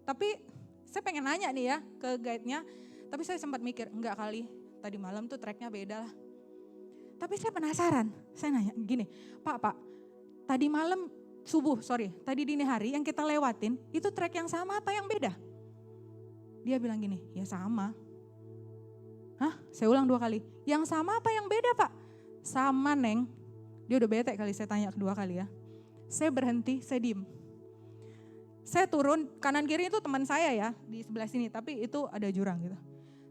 Tapi saya pengen nanya nih ya ke guide-nya. Tapi saya sempat mikir, enggak kali, tadi malam tuh treknya beda lah. Tapi saya penasaran, saya nanya gini, Pak, tadi malam tadi dini hari yang kita lewatin, itu trek yang sama apa yang beda? Dia bilang gini, ya sama. Hah? Saya ulang 2 kali, yang sama apa yang beda Pak? Sama Neng. Dia udah bete kali saya tanya kedua kali ya. Saya berhenti, saya diem. Saya turun, kanan kiri itu teman saya ya, di sebelah sini, tapi itu ada jurang gitu.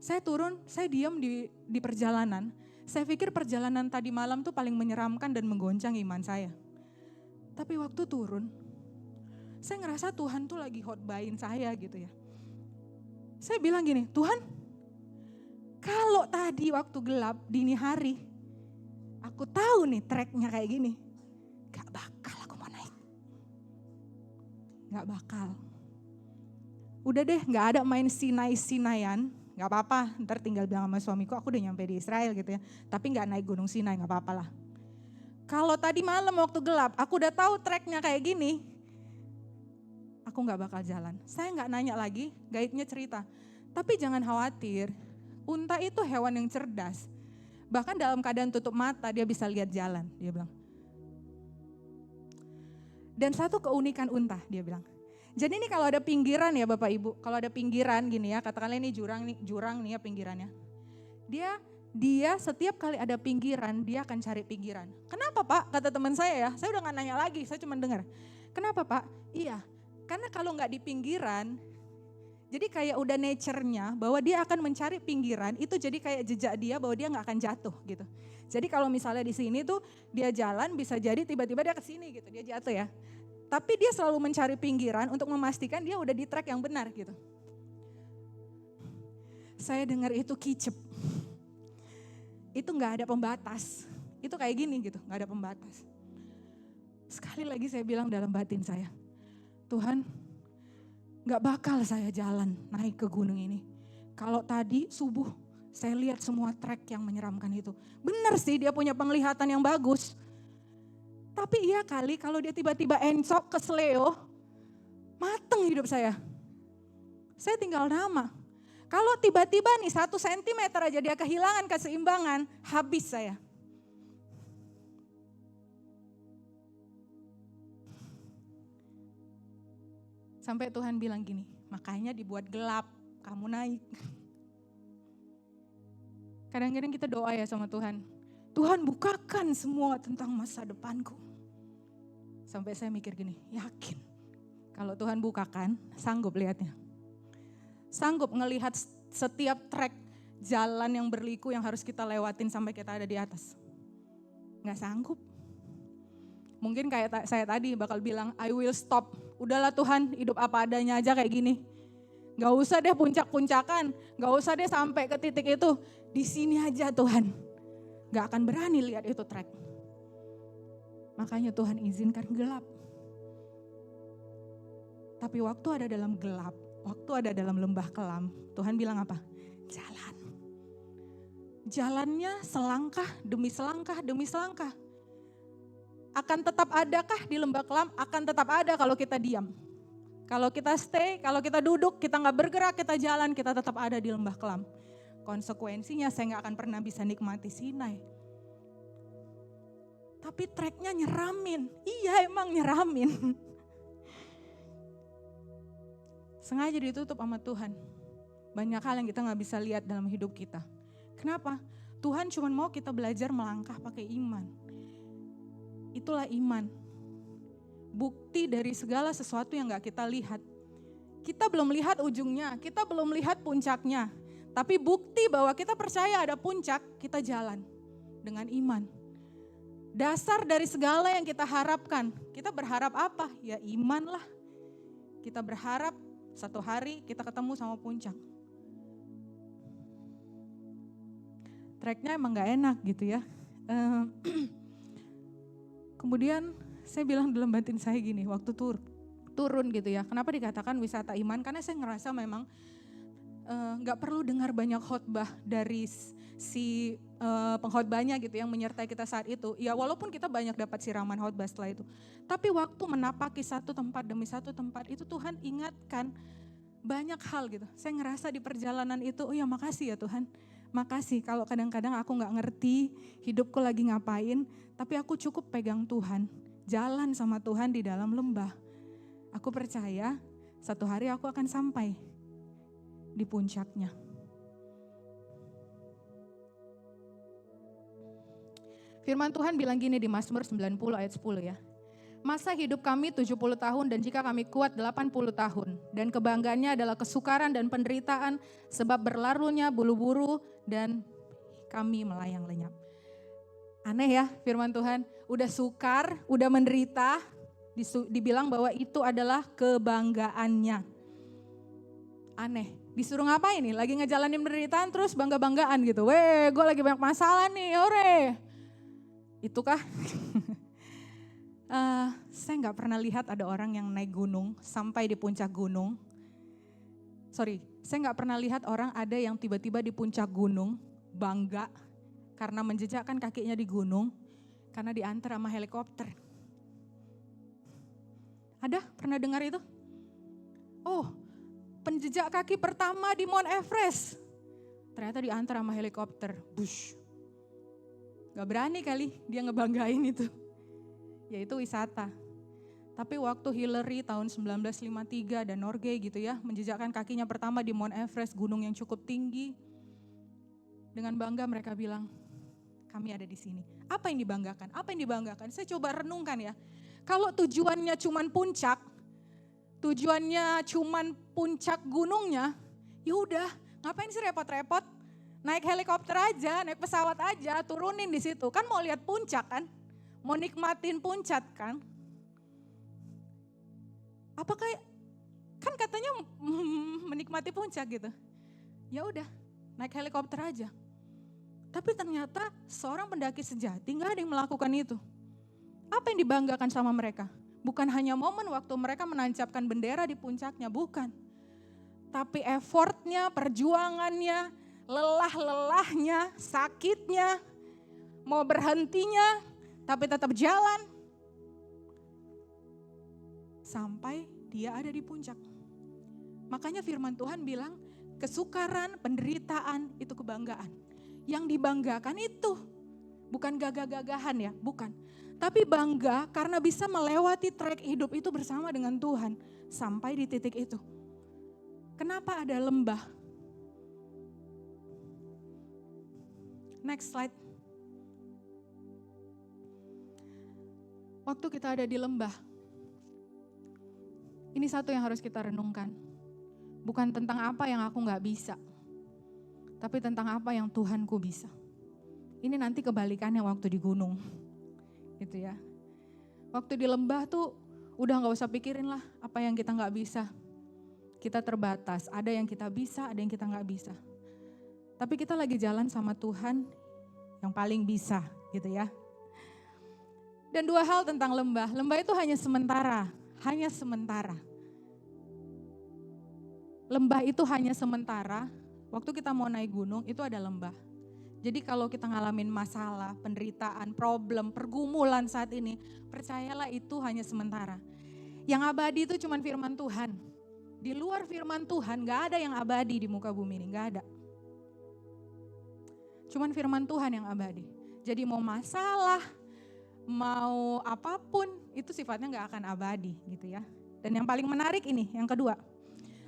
Saya turun, saya diem di perjalanan. Saya pikir perjalanan tadi malam tuh paling menyeramkan dan menggoncang iman saya. Tapi waktu turun, saya ngerasa Tuhan tuh lagi khotbahin saya gitu ya. Saya bilang gini, Tuhan, kalau tadi waktu gelap dini hari, aku tahu nih treknya kayak gini, gak bakal aku mau naik. Gak bakal. Udah deh gak ada main Sinai-Sinaian, gak apa-apa, ntar tinggal bilang sama suamiku aku udah nyampe di Israel gitu ya. Tapi gak naik gunung Sinai, gak apa-apa lah. Kalau tadi malam waktu gelap, aku udah tahu treknya kayak gini, aku gak bakal jalan. Saya gak nanya lagi, guide-nya cerita. Tapi jangan khawatir, Unta itu hewan yang cerdas. Bahkan dalam keadaan tutup mata dia bisa lihat jalan, dia bilang. Dan satu keunikan unta, dia bilang. Jadi ini kalau ada pinggiran ya Bapak Ibu, kalau ada pinggiran gini ya, katakanlah ini jurang nih ya pinggirannya. Dia setiap kali ada pinggiran, dia akan cari pinggiran. Kenapa Pak? Kata teman saya ya, saya udah gak nanya lagi, saya cuma dengar. Kenapa Pak? Iya, karena kalau gak di pinggiran, jadi kayak udah nature-nya bahwa dia akan mencari pinggiran, itu jadi kayak jejak dia bahwa dia gak akan jatuh gitu. Jadi kalau misalnya di sini tuh dia jalan bisa jadi tiba-tiba dia ke sini gitu, dia jatuh ya. Tapi dia selalu mencari pinggiran untuk memastikan dia udah di track yang benar gitu. Saya dengar itu kicep. Itu gak ada pembatas. Itu kayak gini gitu, gak ada pembatas. Sekali lagi saya bilang dalam batin saya, Tuhan gak bakal saya jalan naik ke gunung ini. Kalau tadi subuh saya lihat semua trek yang menyeramkan itu. Benar sih dia punya penglihatan yang bagus. Tapi iya kali kalau dia tiba-tiba encok ke seleo, mateng hidup saya. Saya tinggal nama. Kalau tiba-tiba nih 1 sentimeter aja dia kehilangan keseimbangan, habis saya. Sampai Tuhan bilang gini, makanya dibuat gelap, kamu naik. Kadang-kadang kita doa ya sama Tuhan, Tuhan bukakan semua tentang masa depanku. Sampai saya mikir gini, yakin kalau Tuhan bukakan, sanggup lihatnya. Sanggup ngelihat setiap trek jalan yang berliku yang harus kita lewatin sampai kita ada di atas. Nggak sanggup. Mungkin kayak saya tadi bakal bilang, I will stop. Udahlah Tuhan, hidup apa adanya aja kayak gini. Gak usah deh puncak-puncakan, gak usah deh sampai ke titik itu. Di sini aja Tuhan. Gak akan berani lihat itu trek. Makanya Tuhan izinkan gelap. Tapi waktu ada dalam gelap, waktu ada dalam lembah kelam, Tuhan bilang apa? Jalan. Jalannya selangkah demi selangkah demi selangkah. Akan tetap adakah di lembah kelam? Akan tetap ada kalau kita diam. Kalau kita stay, kalau kita duduk, kita gak bergerak, kita jalan, kita tetap ada di lembah kelam. Konsekuensinya saya gak akan pernah bisa nikmati Sinai. Tapi treknya nyeramin. Iya emang nyeramin. Sengaja ditutup sama Tuhan. Banyak hal yang kita gak bisa lihat dalam hidup kita. Kenapa? Tuhan cuma mau kita belajar melangkah pakai iman. Itulah iman. Bukti dari segala sesuatu yang gak kita lihat. Kita belum lihat ujungnya, kita belum lihat puncaknya. Tapi bukti bahwa kita percaya ada puncak, kita jalan dengan iman. Dasar dari segala yang kita harapkan, kita berharap apa? Ya iman lah. Kita berharap satu hari kita ketemu sama puncak. Treknya emang gak enak gitu ya. Kemudian saya bilang dalam batin saya gini, waktu turun gitu ya. Kenapa dikatakan wisata iman? Karena saya ngerasa memang gak perlu dengar banyak khotbah dari si pengkhotbahnya gitu yang menyertai kita saat itu. Ya walaupun kita banyak dapat siraman khotbah setelah itu. Tapi waktu menapaki satu tempat demi satu tempat itu Tuhan ingatkan banyak hal gitu. Saya ngerasa di perjalanan itu, oh ya makasih ya Tuhan. Makasih kalau kadang-kadang aku gak ngerti hidupku lagi ngapain. Tapi aku cukup pegang Tuhan. Jalan sama Tuhan di dalam lembah. Aku percaya satu hari aku akan sampai di puncaknya. Firman Tuhan bilang gini di Mazmur 90 ayat 10 ya. Masa hidup kami 70 tahun dan jika kami kuat 80 tahun. Dan kebanggaannya adalah kesukaran dan penderitaan sebab berlarunya bulu-buru dan kami melayang lenyap. Aneh ya firman Tuhan, udah sukar, udah menderita, dibilang bahwa itu adalah kebanggaannya. Aneh, disuruh ngapain nih? Lagi ngejalanin penderitaan terus bangga-banggaan gitu. Weh, gue lagi banyak masalah nih, ore. Itukah? Saya gak pernah lihat ada orang yang naik gunung sampai di puncak gunung. Saya gak pernah lihat orang ada yang tiba-tiba di puncak gunung bangga karena menjejakkan kakinya di gunung karena diantar sama helikopter. Ada? Pernah dengar itu? Oh, penjejak kaki pertama di Mount Everest. Ternyata diantar sama helikopter. Bush. Gak berani kali dia ngebanggain itu. Yaitu wisata. Tapi waktu Hillary tahun 1953 dan Norgay gitu ya, menjejakkan kakinya pertama di Mount Everest, gunung yang cukup tinggi. Dengan bangga mereka bilang, kami ada di sini. Apa yang dibanggakan? Apa yang dibanggakan? Saya coba renungkan ya. Kalau tujuannya cuman puncak, gunungnya, ya udah, ngapain sih repot-repot? Naik helikopter aja, naik pesawat aja, turunin di situ. Kan mau lihat puncak kan? Mau nikmatin puncak kan? Apakah kan katanya menikmati puncak gitu. Ya udah, naik helikopter aja. Tapi ternyata seorang pendaki sejati nggak ada yang melakukan itu. Apa yang dibanggakan sama mereka? Bukan hanya momen waktu mereka menancapkan bendera di puncaknya, bukan. Tapi effortnya, perjuangannya, lelah-lelahnya, sakitnya, mau berhentinya, tapi tetap jalan. Sampai dia ada di puncak. Makanya firman Tuhan bilang, kesukaran, penderitaan itu kebanggaan. Yang dibanggakan itu bukan gagah-gagahan ya, bukan. Tapi bangga karena bisa melewati trek hidup itu bersama dengan Tuhan. Sampai di titik itu. Kenapa ada lembah? Next slide. Waktu kita ada di lembah, ini satu yang harus kita renungkan. Bukan tentang apa yang aku gak bisa, tapi tentang apa yang Tuhanku bisa. Ini nanti kebalikannya waktu di gunung. Gitu ya. Waktu di lembah tuh udah gak usah pikirin lah apa yang kita gak bisa. Kita terbatas, ada yang kita bisa, ada yang kita gak bisa. Tapi kita lagi jalan sama Tuhan yang paling bisa gitu ya. Dan dua hal tentang lembah. Lembah itu hanya sementara. Hanya sementara. Lembah itu hanya sementara. Waktu kita mau naik gunung itu ada lembah. Jadi kalau kita ngalamin masalah, penderitaan, problem, pergumulan saat ini, percayalah itu hanya sementara. Yang abadi itu cuma firman Tuhan. Di luar firman Tuhan gak ada yang abadi di muka bumi ini, gak ada. Cuman firman Tuhan yang abadi. Jadi mau masalah, mau apapun, itu sifatnya gak akan abadi gitu ya. Dan yang paling menarik ini, yang kedua.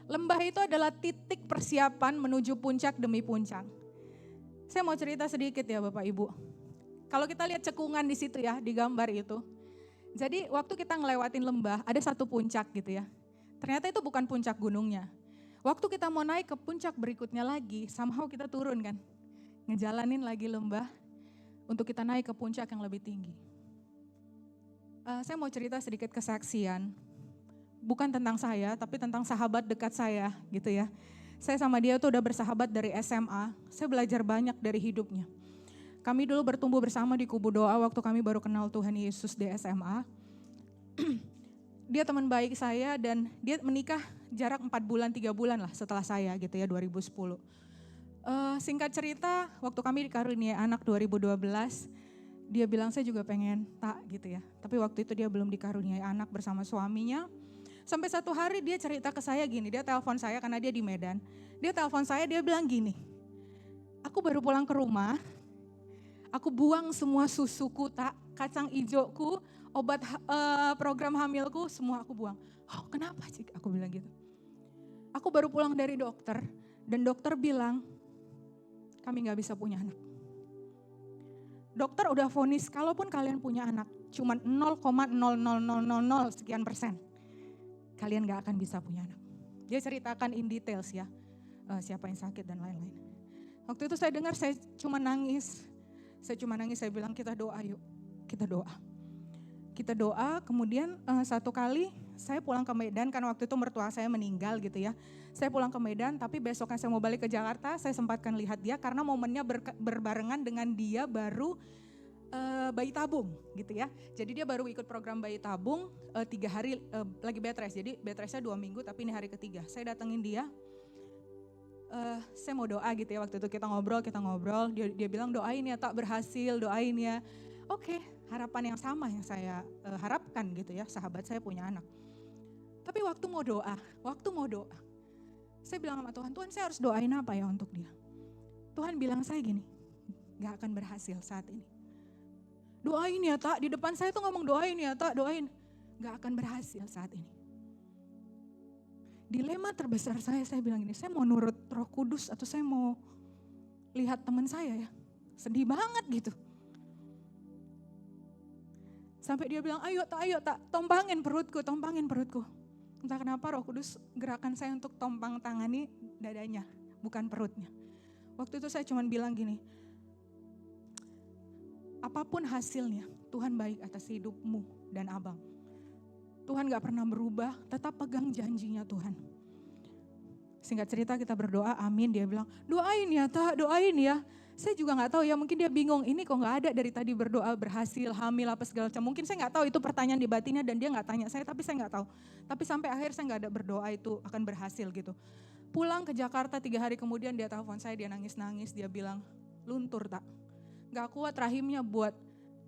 Lembah itu adalah titik persiapan menuju puncak demi puncak. Saya mau cerita sedikit ya Bapak Ibu. Kalau kita lihat cekungan di situ ya, di gambar itu. Jadi waktu kita ngelewatin lembah, ada satu puncak gitu ya. Ternyata itu bukan puncak gunungnya. Waktu kita mau naik ke puncak berikutnya lagi, somehow kita turun kan. Ngejalanin lagi lembah untuk kita naik ke puncak yang lebih tinggi. Saya mau cerita sedikit kesaksian. Bukan tentang saya, tapi tentang sahabat dekat saya gitu ya. Saya sama dia tuh udah bersahabat dari SMA, saya belajar banyak dari hidupnya. Kami dulu bertumbuh bersama di kubu doa waktu kami baru kenal Tuhan Yesus di SMA. Dia teman baik saya dan dia menikah jarak 4 bulan, 3 bulan lah setelah saya gitu ya 2010. Singkat cerita, waktu kami dikaruniai anak 2012, dia bilang saya juga pengen tak gitu ya. Tapi waktu itu dia belum dikaruniai anak bersama suaminya. Sampai satu hari dia cerita ke saya gini, dia telepon saya karena dia di Medan. Dia telepon saya, dia bilang gini, aku baru pulang ke rumah, aku buang semua susuku, tak, kacang ijoku, obat program hamilku, semua aku buang. Oh kenapa Cik? Aku bilang gitu. Aku baru pulang dari dokter dan dokter bilang, kami gak bisa punya anak. Dokter udah vonis, kalaupun kalian punya anak, cuma 0,00000 sekian persen. Kalian gak akan bisa punya anak. Dia ceritakan in details ya, siapa yang sakit dan lain-lain. Waktu itu saya dengar, saya cuma nangis, saya bilang kita doa yuk, kita doa. Kita doa, kemudian satu kali saya pulang ke Medan, karena waktu itu mertua saya meninggal gitu ya. Saya pulang ke Medan, tapi besoknya saya mau balik ke Jakarta, saya sempatkan lihat dia karena momennya berbarengan dengan dia baru bayi tabung gitu ya. Jadi dia baru ikut program bayi tabung 3 hari lagi bed rest. Jadi bed restnya 2 minggu tapi ini hari ketiga. Saya datengin dia, saya mau doa gitu ya. Waktu itu kita ngobrol. Dia bilang doain ya tak berhasil, doain ya. Oke, harapan yang sama yang saya harapkan gitu ya. Sahabat saya punya anak. Tapi waktu mau doa, saya bilang sama Tuhan, Tuhan saya harus doain apa ya untuk dia? Tuhan bilang saya gini, gak akan berhasil saat ini. Doain ya Tak, di depan saya tuh ngomong doain ya Tak, doain. Gak akan berhasil saat ini. Dilema terbesar saya bilang gini, saya mau nurut Roh Kudus atau saya mau lihat teman saya ya. Sedih banget gitu. Sampai dia bilang, ayo tak, tompangin perutku. Entah kenapa Roh Kudus gerakan saya untuk tompang tangani dadanya, bukan perutnya. Waktu itu saya cuma bilang gini, apapun hasilnya, Tuhan baik atas hidupmu dan abang. Tuhan gak pernah berubah, tetap pegang janjinya Tuhan. Singkat cerita kita berdoa, amin. Dia bilang, doain ya Tak, doain ya. Saya juga gak tahu ya, mungkin dia bingung, ini kok gak ada dari tadi berdoa berhasil, hamil apa segala macam. Mungkin saya gak tahu itu pertanyaan di batinnya dan dia gak tanya saya, tapi saya gak tahu. Tapi sampai akhir saya gak ada berdoa itu akan berhasil gitu. Pulang ke Jakarta 3 hari kemudian dia telepon saya, dia nangis-nangis, dia bilang, luntur Tak. Gak kuat rahimnya buat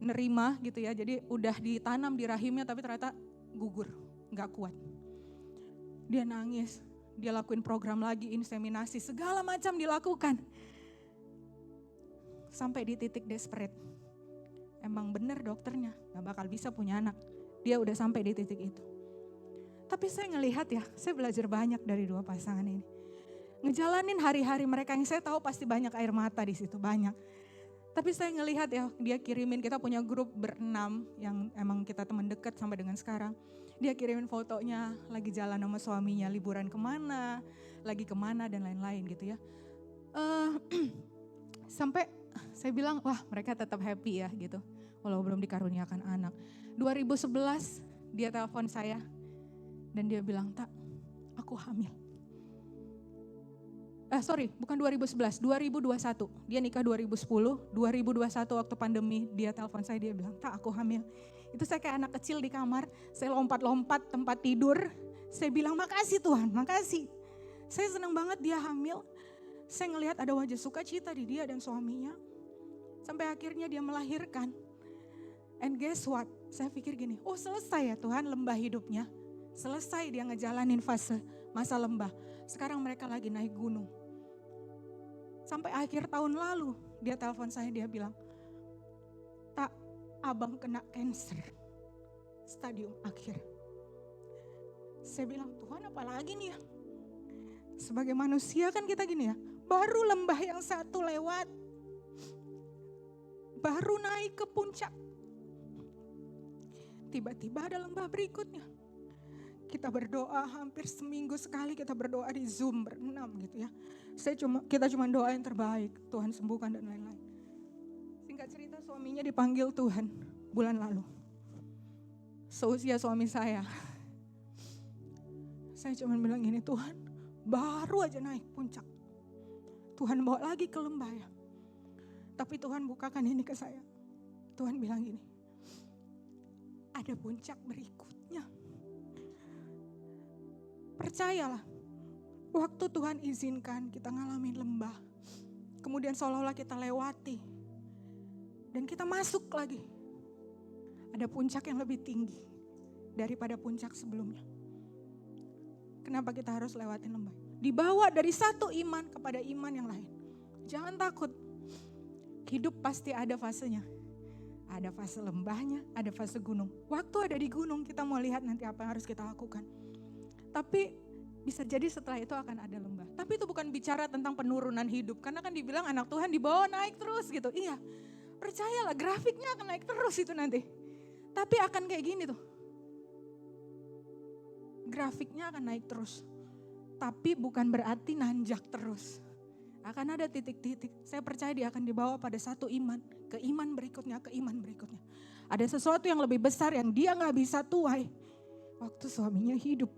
nerima gitu ya, jadi udah ditanam di rahimnya tapi ternyata gugur, gak kuat. Dia nangis, dia lakuin program lagi, inseminasi, segala macam dilakukan. Sampai di titik desperate. Emang bener dokternya, gak bakal bisa punya anak. Dia udah sampai di titik itu. Tapi saya ngelihat ya, saya belajar banyak dari dua pasangan ini. Ngejalanin hari-hari mereka yang saya tahu pasti banyak air mata di situ, banyak. Tapi saya ngelihat ya, dia kirimin, kita punya grup berenam yang emang kita teman dekat sampai dengan sekarang. Dia kirimin fotonya lagi jalan sama suaminya, liburan kemana, lagi kemana dan lain-lain gitu ya. Sampai saya bilang, wah mereka tetap happy ya gitu, walau belum dikaruniakan anak. 2011 dia telepon saya dan dia bilang, Tak, aku hamil. Bukan 2011, 2021. Dia nikah 2010, 2021 waktu pandemi dia telepon saya, dia bilang, Tak, aku hamil. Itu saya kayak anak kecil di kamar, saya lompat-lompat tempat tidur. Saya bilang, makasih Tuhan, makasih. Saya senang banget dia hamil. Saya ngelihat ada wajah sukacita di dia dan suaminya. Sampai akhirnya dia melahirkan. And guess what? Saya pikir gini, oh selesai ya Tuhan lembah hidupnya. Selesai dia ngejalanin fase masa lembah. Sekarang mereka lagi naik gunung. Sampai akhir tahun lalu dia telepon saya, dia bilang, Tak, abang kena cancer. Stadium akhir. Saya bilang, Tuhan apalagi nih ya? Sebagai manusia kan kita gini ya, baru lembah yang satu lewat. Baru naik ke puncak. Tiba-tiba ada lembah berikutnya. Kita berdoa hampir seminggu sekali, kita berdoa di Zoom berenam gitu ya. Kita cuma doa yang terbaik, Tuhan sembuhkan dan lain-lain. Singkat cerita suaminya dipanggil Tuhan bulan lalu. Seusia suami saya. Saya cuma bilang gini, Tuhan baru aja naik puncak. Tuhan bawa lagi ke lembah ya. Tapi Tuhan bukakan ini ke saya. Tuhan bilang gini, ada puncak berikutnya. Percayalah, waktu Tuhan izinkan kita ngalamin lembah, kemudian seolah-olah kita lewati, dan kita masuk lagi. Ada puncak yang lebih tinggi daripada puncak sebelumnya. Kenapa kita harus lewatin lembah? Dibawa dari satu iman kepada iman yang lain. Jangan takut, hidup pasti ada fasenya. Ada fase lembahnya, ada fase gunung. Waktu ada di gunung kita mau lihat nanti apa yang harus kita lakukan. Tapi bisa jadi setelah itu akan ada lembah. Tapi itu bukan bicara tentang penurunan hidup. Karena kan dibilang anak Tuhan dibawa naik terus gitu. Iya, percayalah grafiknya akan naik terus itu nanti. Tapi akan kayak gini tuh. Grafiknya akan naik terus. Tapi bukan berarti nanjak terus. Akan ada titik-titik. Saya percaya dia akan dibawa pada satu iman. Ke iman berikutnya, ke iman berikutnya. Ada sesuatu yang lebih besar yang dia gak bisa tuai. Waktu suaminya hidup.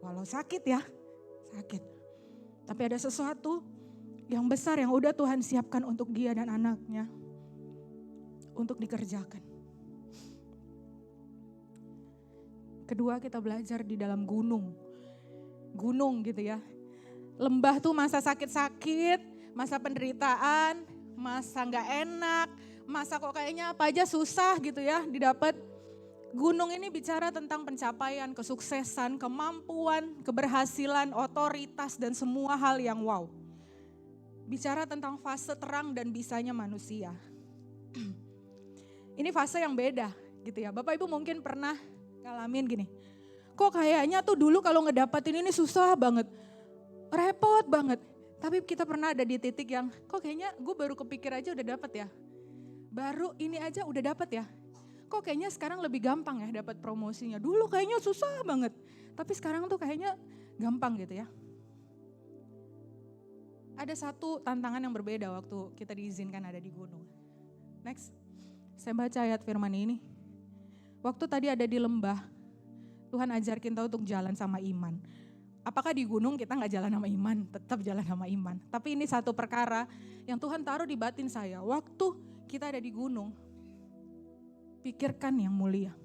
Walau sakit ya, sakit. Tapi ada sesuatu yang besar yang udah Tuhan siapkan untuk dia dan anaknya. Untuk dikerjakan. Kedua, kita belajar di dalam gunung. Gunung gitu ya. Lembah tuh masa sakit-sakit, masa penderitaan, masa gak enak, masa kok kayaknya apa aja susah gitu ya didapat. Gunung ini bicara tentang pencapaian, kesuksesan, kemampuan, keberhasilan, otoritas dan semua hal yang wow. bicara tentang fase terang dan bisanya manusia. Ini fase yang beda gitu ya. Bapak Ibu mungkin pernah ngalamin gini. Kok kayaknya tuh dulu kalau ngedapatin ini susah banget. Repot banget. Tapi kita pernah ada di titik yang kok kayaknya gue baru kepikir aja udah dapet ya. Baru ini aja udah dapet ya. Kok kayaknya sekarang lebih gampang ya dapat promosinya. Dulu kayaknya susah banget. Tapi sekarang tuh kayaknya gampang gitu ya. Ada satu tantangan yang berbeda waktu kita diizinkan ada di gunung. Next, saya baca ayat firman ini. Waktu tadi ada di lembah, Tuhan ajar kita untuk jalan sama iman. Apakah di gunung kita gak jalan sama iman? Tetap jalan sama iman. Tapi ini satu perkara yang Tuhan taruh di batin saya. Waktu kita ada di gunung, pikirkan yang mulia.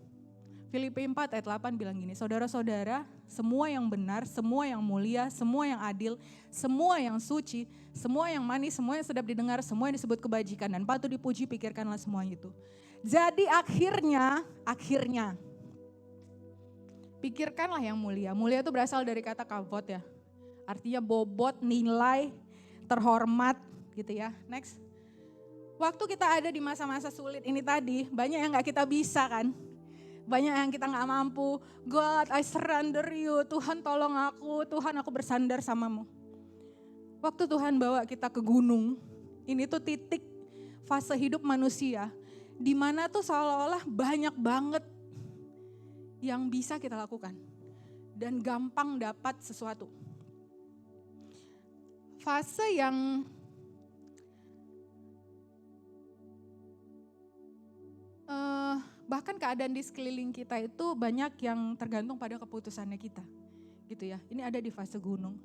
Filipi 4 ayat 8 bilang gini, saudara-saudara, semua yang benar, semua yang mulia, semua yang adil, semua yang suci, semua yang manis, semua yang sedap didengar, semua yang disebut kebajikan dan patut dipuji, pikirkanlah semua itu. Jadi akhirnya, pikirkanlah yang mulia. Mulia itu berasal dari kata kavod ya. Artinya bobot, nilai, terhormat gitu ya. Next. Waktu kita ada di masa-masa sulit ini tadi, banyak yang gak kita bisa kan. Banyak yang kita gak mampu. God, I surrender you. Tuhan tolong aku. Tuhan aku bersandar samamu. Waktu Tuhan bawa kita ke gunung. Ini tuh titik fase hidup manusia. Dimana tuh seolah-olah banyak banget yang bisa kita lakukan. Dan gampang dapat sesuatu. Fase yang bahkan keadaan di sekeliling kita itu banyak yang tergantung pada keputusannya kita. Gitu ya, ini ada di fase gunung.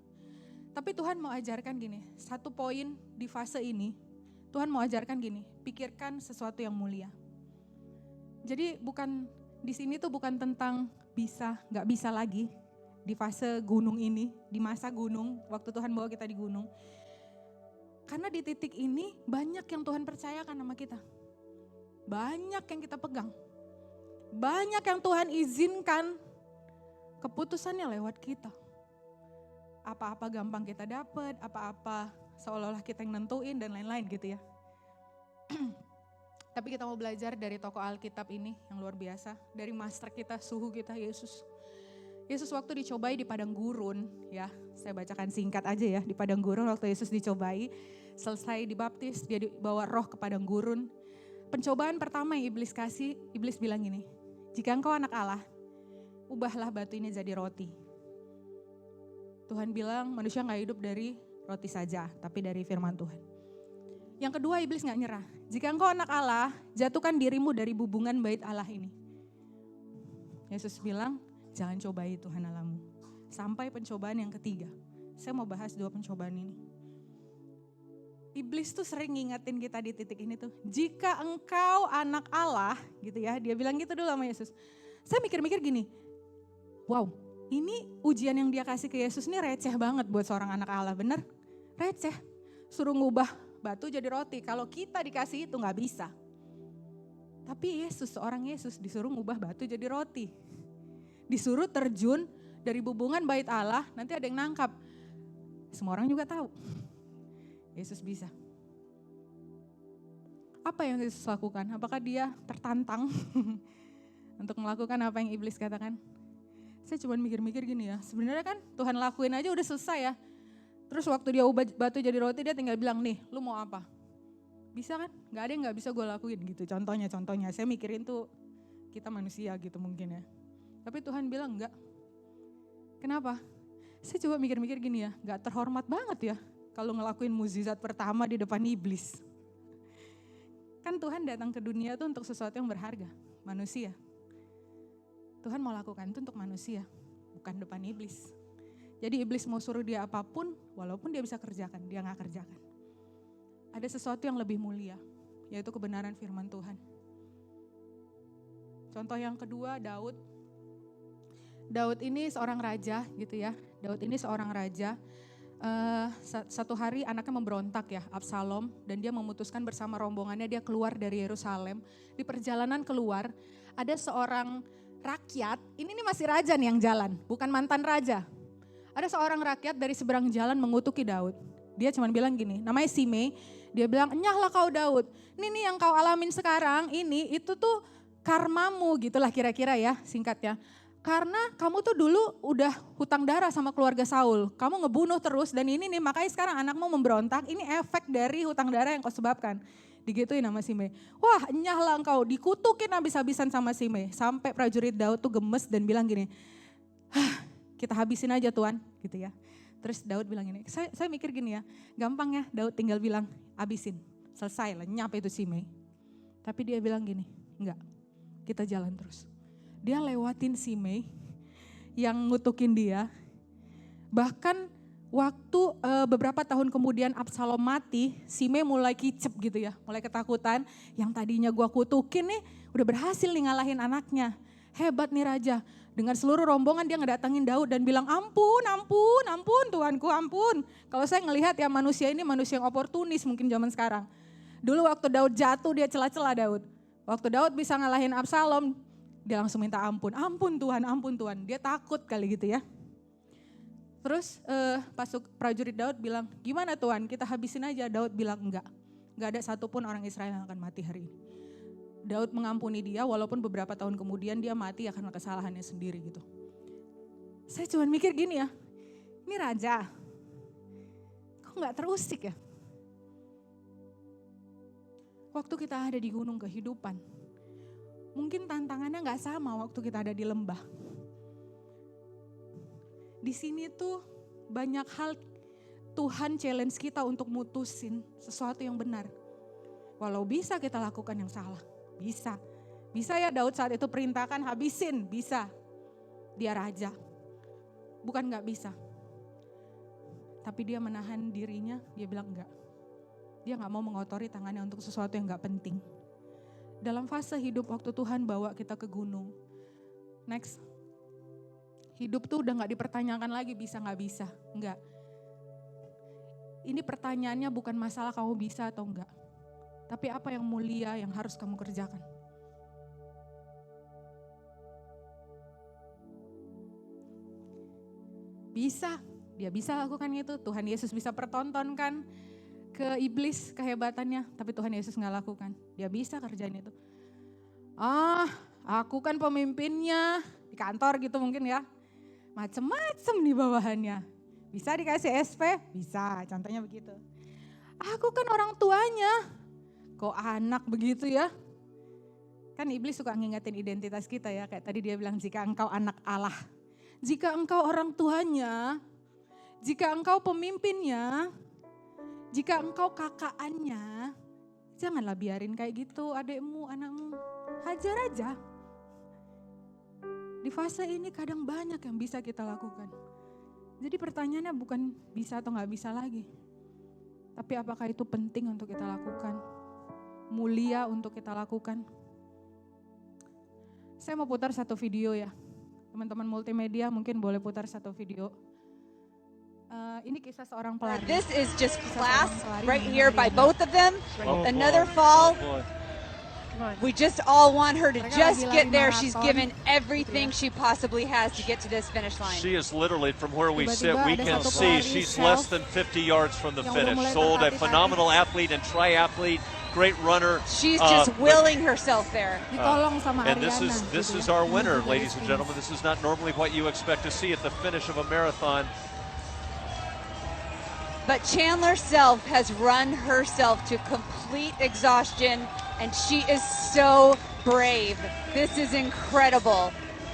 Tapi Tuhan mau ajarkan gini, satu poin di fase ini, Tuhan mau ajarkan gini, pikirkan sesuatu yang mulia. Jadi bukan, di sini tuh bukan tentang bisa, gak bisa lagi di fase gunung ini, di masa gunung, waktu Tuhan bawa kita di gunung. Karena di titik ini banyak yang Tuhan percayakan sama kita. Banyak yang kita pegang. Banyak yang Tuhan izinkan keputusannya lewat kita. Apa-apa gampang kita dapat, apa-apa seolah-olah kita yang nentuin dan lain-lain gitu ya. Tapi kita mau belajar dari tokoh Alkitab ini yang luar biasa. Dari master kita, suhu kita Yesus. Yesus waktu dicobai di padang gurun ya. Saya bacakan singkat aja ya. Di padang gurun waktu Yesus dicobai. Selesai dibaptis, dia dibawa roh ke padang gurun. Pencobaan pertama yang iblis kasih, iblis bilang gini. Jika engkau anak Allah, ubahlah batu ini jadi roti. Tuhan bilang manusia gak hidup dari roti saja, tapi dari firman Tuhan. Yang kedua iblis gak nyerah. Jika engkau anak Allah, jatuhkan dirimu dari bubungan bait Allah ini. Yesus bilang, jangan cobai Tuhan Allahmu. Sampai pencobaan yang ketiga. Saya mau bahas 2 pencobaan ini. Iblis tuh sering ngingetin kita di titik ini tuh. Jika engkau anak Allah gitu ya. Dia bilang gitu dulu sama Yesus. Saya mikir-mikir gini. Wow, ini ujian yang dia kasih ke Yesus ini receh banget buat seorang anak Allah. Bener? Receh. Suruh ngubah batu jadi roti. Kalau kita dikasih itu gak bisa. Tapi Yesus, seorang Yesus disuruh ngubah batu jadi roti. Disuruh terjun dari bubungan bait Allah. Nanti ada yang nangkap. Semua orang juga tahu. Yesus bisa. Apa yang Yesus lakukan? Apakah dia tertantang untuk melakukan apa yang iblis katakan? Saya cuma mikir-mikir gini ya, sebenarnya kan Tuhan lakuin aja udah selesai ya. Terus waktu dia ubah batu jadi roti dia tinggal bilang nih, lu mau apa? Bisa kan? Gak ada yang gak bisa gue lakuin gitu. Contohnya. Saya mikirin tuh kita manusia gitu mungkin ya. Tapi Tuhan bilang enggak. Kenapa? Saya coba mikir-mikir gini ya, gak terhormat banget ya. Kalau ngelakuin mukjizat pertama di depan iblis. Kan Tuhan datang ke dunia tuh untuk sesuatu yang berharga, manusia. Tuhan mau lakukan itu untuk manusia, bukan depan iblis. Jadi iblis mau suruh dia apapun, walaupun dia bisa kerjakan, dia gak kerjakan. Ada sesuatu yang lebih mulia, yaitu kebenaran firman Tuhan. Contoh yang kedua, Daud. Daud ini seorang raja gitu ya. Daud ini seorang raja. Satu hari anaknya memberontak ya, Absalom, dan dia memutuskan bersama rombongannya dia keluar dari Yerusalem. Di perjalanan keluar ada seorang rakyat, ini masih raja nih yang jalan, bukan mantan raja. Ada seorang rakyat dari seberang jalan mengutuki Daud. Dia cuma bilang gini, namanya Simei. Dia bilang, "Enyahlah kau Daud. Ini nih yang kau alamin sekarang, itu tuh karmamu," gitulah kira-kira ya singkatnya. Karena kamu tuh dulu udah hutang darah sama keluarga Saul. Kamu ngebunuh terus dan ini nih makanya sekarang anakmu memberontak. Ini efek dari hutang darah yang kau sebabkan. Digituin sama Simei. Wah, enyahlah engkau, dikutukin habis-habisan sama Simei. Sampai prajurit Daud tuh gemes dan bilang gini, "Kita habisin aja Tuan," gitu ya. Terus Daud bilang gini, saya mikir gini ya, gampang ya Daud tinggal bilang, habisin, selesai, lenyap itu Simei. Tapi dia bilang gini, enggak, kita jalan terus. Dia lewatin Simei yang ngutukin dia. Bahkan waktu beberapa tahun kemudian Absalom mati, Simei mulai kicep gitu ya, mulai ketakutan. Yang tadinya gua kutukin nih udah berhasil nih ngalahin anaknya. Hebat nih raja. Dengan seluruh rombongan dia ngedatangin Daud dan bilang, ampun, ampun, ampun Tuanku, ampun. Kalau saya ngelihat ya manusia ini manusia yang oportunis mungkin zaman sekarang. Dulu waktu Daud jatuh dia celah-celah Daud. Waktu Daud bisa ngalahin Absalom, dia langsung minta ampun. Ampun Tuhan. Dia takut kali gitu ya. Terus pas prajurit Daud bilang, gimana Tuhan kita habisin aja. Daud bilang enggak ada satupun orang Israel yang akan mati hari ini. Daud mengampuni dia walaupun beberapa tahun kemudian dia mati karena kesalahannya sendiri gitu. Saya cuma mikir gini ya, ini raja, kok gak terusik ya? Waktu kita ada di gunung kehidupan, mungkin tantangannya gak sama waktu kita ada di lembah. Di sini tuh banyak hal Tuhan challenge kita untuk mutusin sesuatu yang benar. Walau bisa kita lakukan yang salah. Bisa ya Daud saat itu perintahkan habisin, bisa. Dia raja, bukan gak bisa. Tapi dia menahan dirinya, dia bilang enggak. Dia gak mau mengotori tangannya untuk sesuatu yang gak penting. Dalam fase hidup waktu Tuhan bawa kita ke gunung. Next, hidup tuh udah gak dipertanyakan lagi bisa gak bisa, enggak. Ini pertanyaannya bukan masalah kamu bisa atau enggak. Tapi apa yang mulia yang harus kamu kerjakan? Bisa, dia bisa lakukan itu. Tuhan Yesus bisa pertontonkan ke iblis kehebatannya, tapi Tuhan Yesus gak lakukan. Dia bisa kerjain itu. Aku kan pemimpinnya di kantor gitu mungkin ya. Macem-macem di bawahannya. Bisa dikasih SP? Bisa, contohnya begitu. Aku kan orang tuanya. Kok anak begitu ya? Kan iblis suka ngingetin identitas kita ya. Kayak tadi dia bilang jika engkau anak Allah. Jika engkau orang tuanya. Jika engkau pemimpinnya. Jika engkau kakaannya. Janganlah biarin kayak gitu adikmu, anakmu. Hajar aja. Di fase ini kadang banyak yang bisa kita lakukan. Jadi pertanyaannya bukan bisa atau gak bisa lagi. Tapi apakah itu penting untuk kita lakukan? Mulia untuk kita lakukan. Saya mau putar satu video ya. Teman-teman multimedia mungkin boleh putar satu video. Ini kisah seorang pelari. This is just class pelari right yang here by hari both of them. Another fall. We just all want her to just get there. She's given everything she possibly has to get to this finish line. She is literally, from where we sit, Tiba-tiba we ada can satu see pelari she's self less than 50 yards from the yang udah finish. mulai Sold a tertatih-tatih. phenomenal athlete and triathlete, great runner. She's just but- willing herself there. Ditolong sama And Ariana. this gitu is ya. our winner, Menuju garis ladies and finish. gentlemen. This is not normally what you expect to see at the finish of a marathon. But Chandler Self has run herself to complete exhaustion, and she is so brave. This is incredible.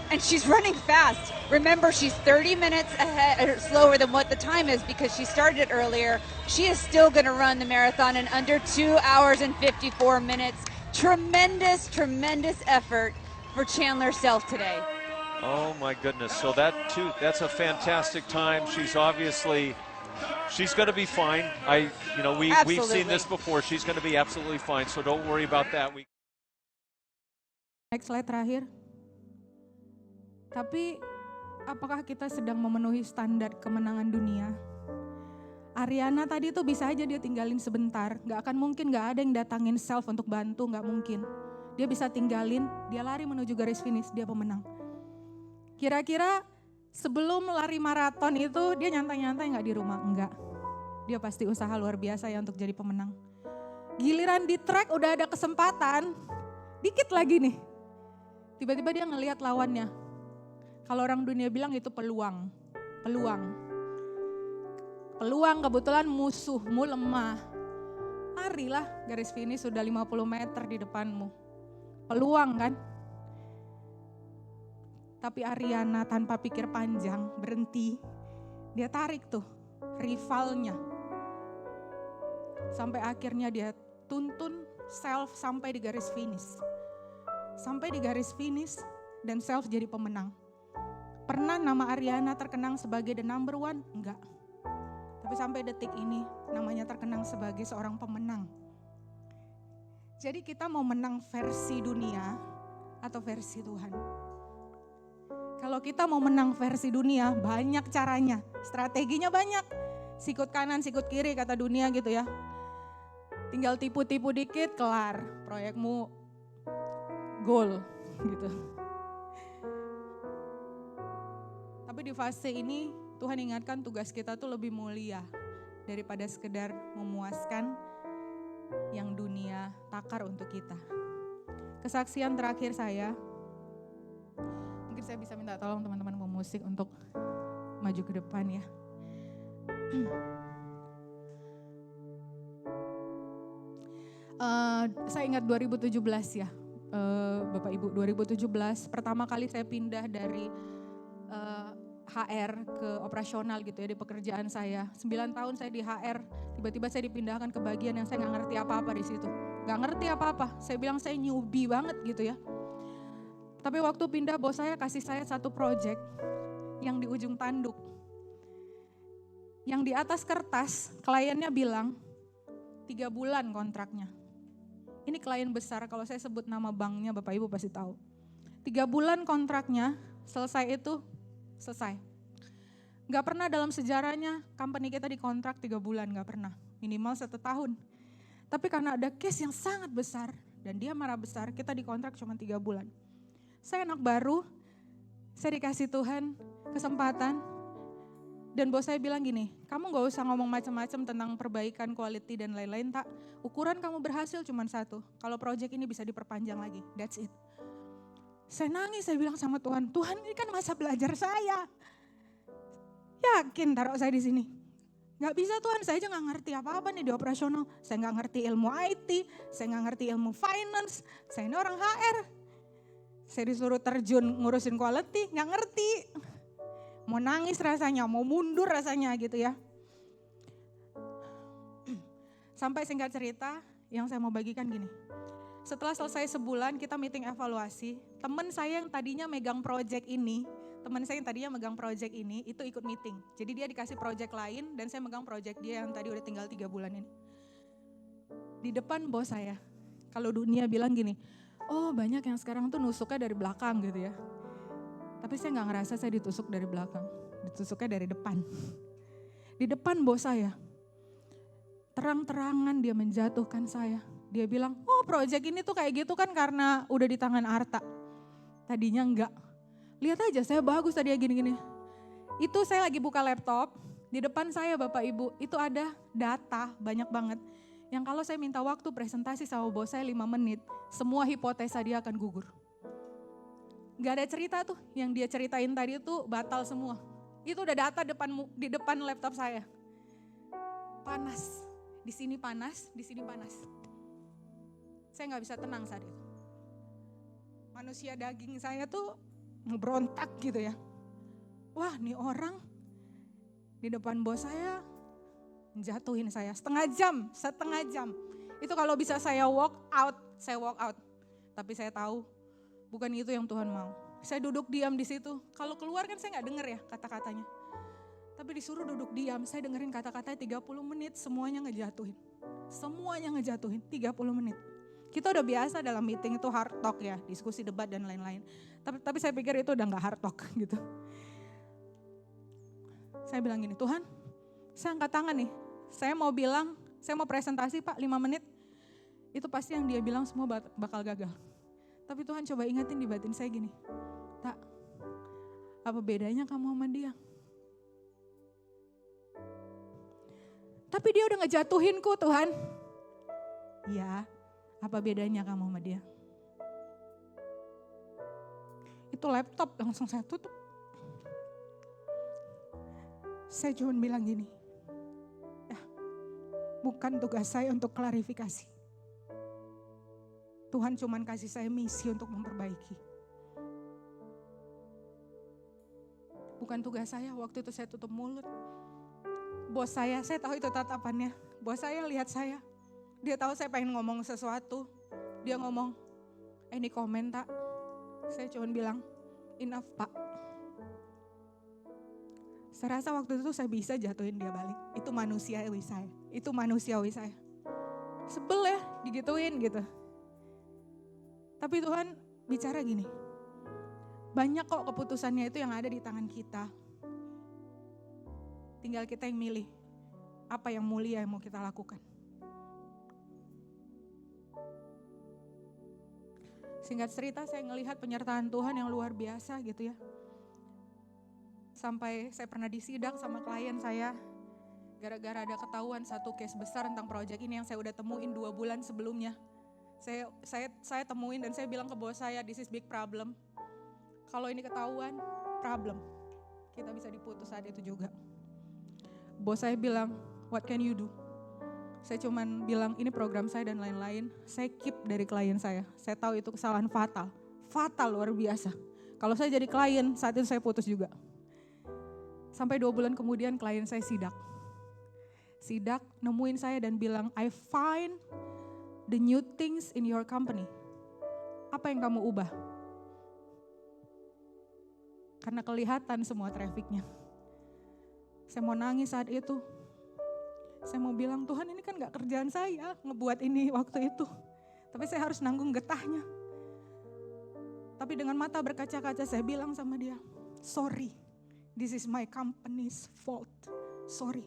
And she's running fast. Remember, she's 30 minutes ahead, or slower than what the time is because she started it earlier. She is still going to run the marathon in under 2 hours and 54 minutes. Tremendous, tremendous effort for Chandler Self today. Oh my goodness. So that's a fantastic time. She's going to be fine. We've seen this before. She's going to be absolutely fine. So don't worry about that. Next slide terakhir. Tapi apakah kita sedang memenuhi standar kemenangan dunia? Ariana tadi tuh bisa aja dia tinggalin sebentar. Gak akan mungkin gak ada yang datangin Self untuk bantu, gak mungkin. Dia bisa tinggalin, dia lari menuju garis finish, dia pemenang. Kira-kira sebelum lari maraton itu dia nyantai-nyantai gak di rumah? Enggak. dia pasti usaha luar biasa ya untuk jadi pemenang. Giliran di track udah ada kesempatan, dikit lagi nih. Tiba-tiba dia ngelihat lawannya. Kalau orang dunia bilang itu peluang. Peluang kebetulan musuhmu lemah. Larilah, garis finish sudah 50 meter di depanmu. Peluang kan? Tapi Ariana tanpa pikir panjang berhenti. Dia tarik tuh rivalnya. Sampai akhirnya dia tuntun Self sampai di garis finish. Sampai di garis finish dan Self jadi pemenang. Pernah nama Ariana terkenang sebagai the number one? Enggak. Tapi sampai detik ini namanya terkenang sebagai seorang pemenang. Jadi kita mau menang versi dunia atau versi Tuhan? Kalau kita mau menang versi dunia, banyak caranya, strateginya banyak. Sikut kanan, sikut kiri kata dunia gitu ya. Tinggal tipu-tipu dikit, kelar. Proyekmu goal gitu. Tapi di fase ini Tuhan ingatkan tugas kita tuh lebih mulia daripada sekedar memuaskan yang dunia takar untuk kita. Kesaksian terakhir saya, mungkin saya bisa minta tolong teman-teman pemusik untuk maju ke depan ya. Saya ingat 2017 ya, Bapak Ibu, 2017 pertama kali saya pindah dari HR ke operasional gitu ya di pekerjaan saya. 9 tahun saya di HR, tiba-tiba saya dipindahkan ke bagian yang saya gak ngerti apa-apa di situ. Gak ngerti apa-apa, saya bilang saya newbie banget gitu ya. Tapi waktu pindah bos saya kasih saya satu project yang di ujung tanduk. Yang di atas kertas kliennya bilang 3 bulan kontraknya. Ini klien besar, kalau saya sebut nama banknya Bapak Ibu pasti tahu. 3 bulan kontraknya, selesai itu selesai. Gak pernah dalam sejarahnya company kita dikontrak 3 bulan, gak pernah. Minimal 1 tahun. Tapi karena ada case yang sangat besar dan dia marah besar, kita dikontrak cuma 3 bulan. Saya anak baru, saya dikasih Tuhan kesempatan. Dan bos saya bilang gini, kamu gak usah ngomong macam-macam tentang perbaikan quality dan lain-lain, tak. Ukuran kamu berhasil cuma 1, kalau project ini bisa diperpanjang lagi, that's it. Saya nangis, saya bilang sama Tuhan, Tuhan ini kan masa belajar saya. Yakin taruh saya di sini. Gak bisa Tuhan, saya aja gak ngerti apa-apa nih di operasional. Saya gak ngerti ilmu IT, saya gak ngerti ilmu finance, saya ini orang HR. Saya disuruh terjun ngurusin quality, gak ngerti. Mau nangis rasanya, mau mundur rasanya gitu ya. Sampai singkat cerita, yang saya mau bagikan gini. Setelah selesai sebulan kita meeting evaluasi, teman saya yang tadinya megang project ini, itu ikut meeting. Jadi dia dikasih project lain dan saya megang project dia yang tadi udah tinggal 3 bulan ini. Di depan bos saya, kalau dunia bilang gini, oh banyak yang sekarang tuh nusuknya dari belakang gitu ya. Tapi saya gak ngerasa saya ditusuk dari belakang, ditusuknya dari depan. Di depan bos saya, terang-terangan dia menjatuhkan saya. Dia bilang, oh project ini tuh kayak gitu kan karena udah di tangan Arta. Tadinya enggak. Lihat aja saya bagus tadi ya gini-gini. Itu saya lagi buka laptop, di depan saya Bapak Ibu, itu ada data banyak banget. Yang kalau saya minta waktu presentasi sama bos saya 5 menit, semua hipotesa dia akan gugur. Gak ada cerita tuh, yang dia ceritain tadi tuh batal semua. Itu udah data di depan laptop saya. Panas, di sini panas, di sini panas. Saya gak bisa tenang saat itu. Manusia daging saya tuh ngeberontak gitu ya. Wah nih orang di depan bos saya jatuhin saya setengah jam. Itu kalau bisa saya walk out. Tapi saya tahu bukan itu yang Tuhan mau. Saya duduk diam di situ. Kalau keluar kan saya gak denger ya kata-katanya. Tapi disuruh duduk diam, saya dengerin kata-katanya 30 menit semuanya ngejatuhin. 30 menit. Kita udah biasa dalam meeting itu hard talk ya, diskusi debat dan lain-lain. Tapi saya pikir itu udah gak hard talk gitu. Saya bilang gini, Tuhan saya angkat tangan nih. Saya mau presentasi Pak 5 menit. Itu pasti yang dia bilang semua bakal gagal. Tapi Tuhan coba ingetin di batin saya gini, Tak, apa bedanya kamu sama dia? Tapi dia udah ngejatuhinku Tuhan. Ya, apa bedanya kamu sama dia? Itu laptop langsung saya tutup. Saya cuma bilang gini, ya, bukan tugas saya untuk klarifikasi. Tuhan cuma kasih saya misi untuk memperbaiki. Bukan tugas saya, waktu itu saya tutup mulut. Bos saya tahu itu tatapannya. Bos saya lihat saya, dia tahu saya pengen ngomong sesuatu. Dia ngomong, ini komen tak? Saya cuma bilang, enough Pak. Saya rasa waktu itu saya bisa jatuhin dia balik. Itu manusiawi saya. Itu manusiawi saya. Sebel ya digituin gitu. Tapi Tuhan bicara gini. Banyak kok keputusannya itu yang ada di tangan kita. Tinggal kita yang milih. Apa yang mulia yang mau kita lakukan. Singkat cerita saya ngelihat penyertaan Tuhan yang luar biasa gitu ya. Sampai saya pernah disidak sama klien saya, gara-gara ada ketahuan satu case besar tentang proyek ini yang saya udah temuin 2 bulan sebelumnya. Saya temuin dan saya bilang ke bos saya, this is big problem. Kalau ini ketahuan, problem. Kita bisa diputus saat itu juga. Bos saya bilang, what can you do? Saya cuman bilang, ini program saya dan lain-lain. Saya keep dari klien saya. Saya tahu itu kesalahan fatal. Fatal luar biasa. Kalau saya jadi klien, saat itu saya putus juga. Sampai 2 bulan kemudian klien saya sidak. Sidak nemuin saya dan bilang, I find the new things in your company. Apa yang kamu ubah? Karena kelihatan semua trafficnya. Saya mau nangis saat itu. Saya mau bilang, Tuhan ini kan gak kerjaan saya ngebuat ini waktu itu. Tapi saya harus nanggung getahnya. Tapi dengan mata berkaca-kaca saya bilang sama dia, sorry. This is my company's fault. Sorry.